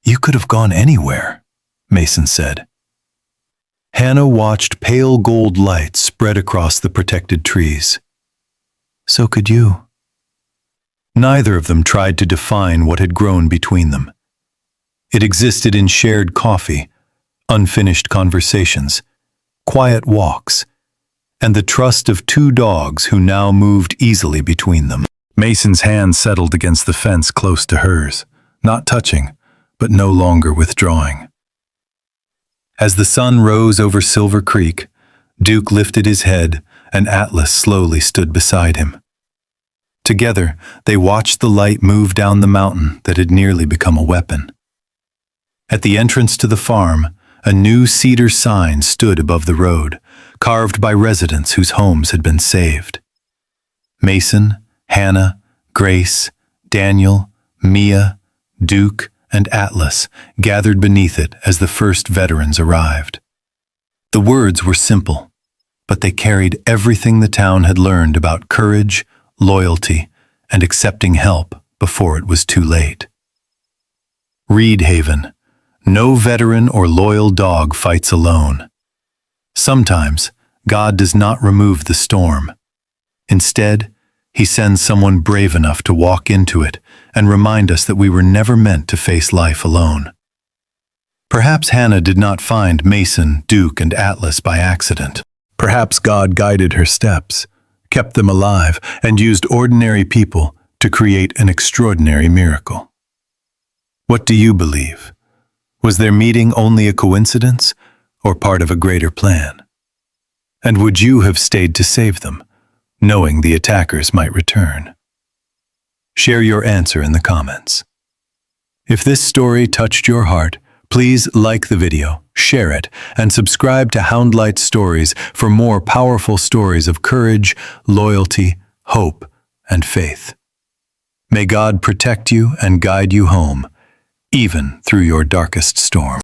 "You could have gone anywhere," Mason said. Hannah watched pale gold light spread across the protected trees. "So could you." Neither of them tried to define what had grown between them. It existed in shared coffee, unfinished conversations, quiet walks, and the trust of 2 dogs who now moved easily between them. Mason's hand settled against the fence close to hers, not touching, but no longer withdrawing. As the sun rose over Silver Creek, Duke lifted his head and Atlas slowly stood beside him. Together, they watched the light move down the mountain that had nearly become a weapon. At the entrance to the farm, a new cedar sign stood above the road, carved by residents whose homes had been saved. Mason, Hannah, Grace, Daniel, Mia, Duke, and Atlas gathered beneath it as the first veterans arrived. The words were simple, but they carried everything the town had learned about courage, loyalty, and accepting help before it was too late. Reed Haven. No veteran or loyal dog fights alone. Sometimes, God does not remove the storm. Instead, He sends someone brave enough to walk into it and remind us that we were never meant to face life alone. Perhaps Hannah did not find Mason, Duke, and Atlas by accident. Perhaps God guided her steps, kept them alive, and used ordinary people to create an extraordinary miracle. What do you believe? Was their meeting only a coincidence or part of a greater plan? And would you have stayed to save them, knowing the attackers might return? Share your answer in the comments. If this story touched your heart, please like the video, share it, and subscribe to Houndlight Stories for more powerful stories of courage, loyalty, hope, and faith. May God protect you and guide you home, even through your darkest storm.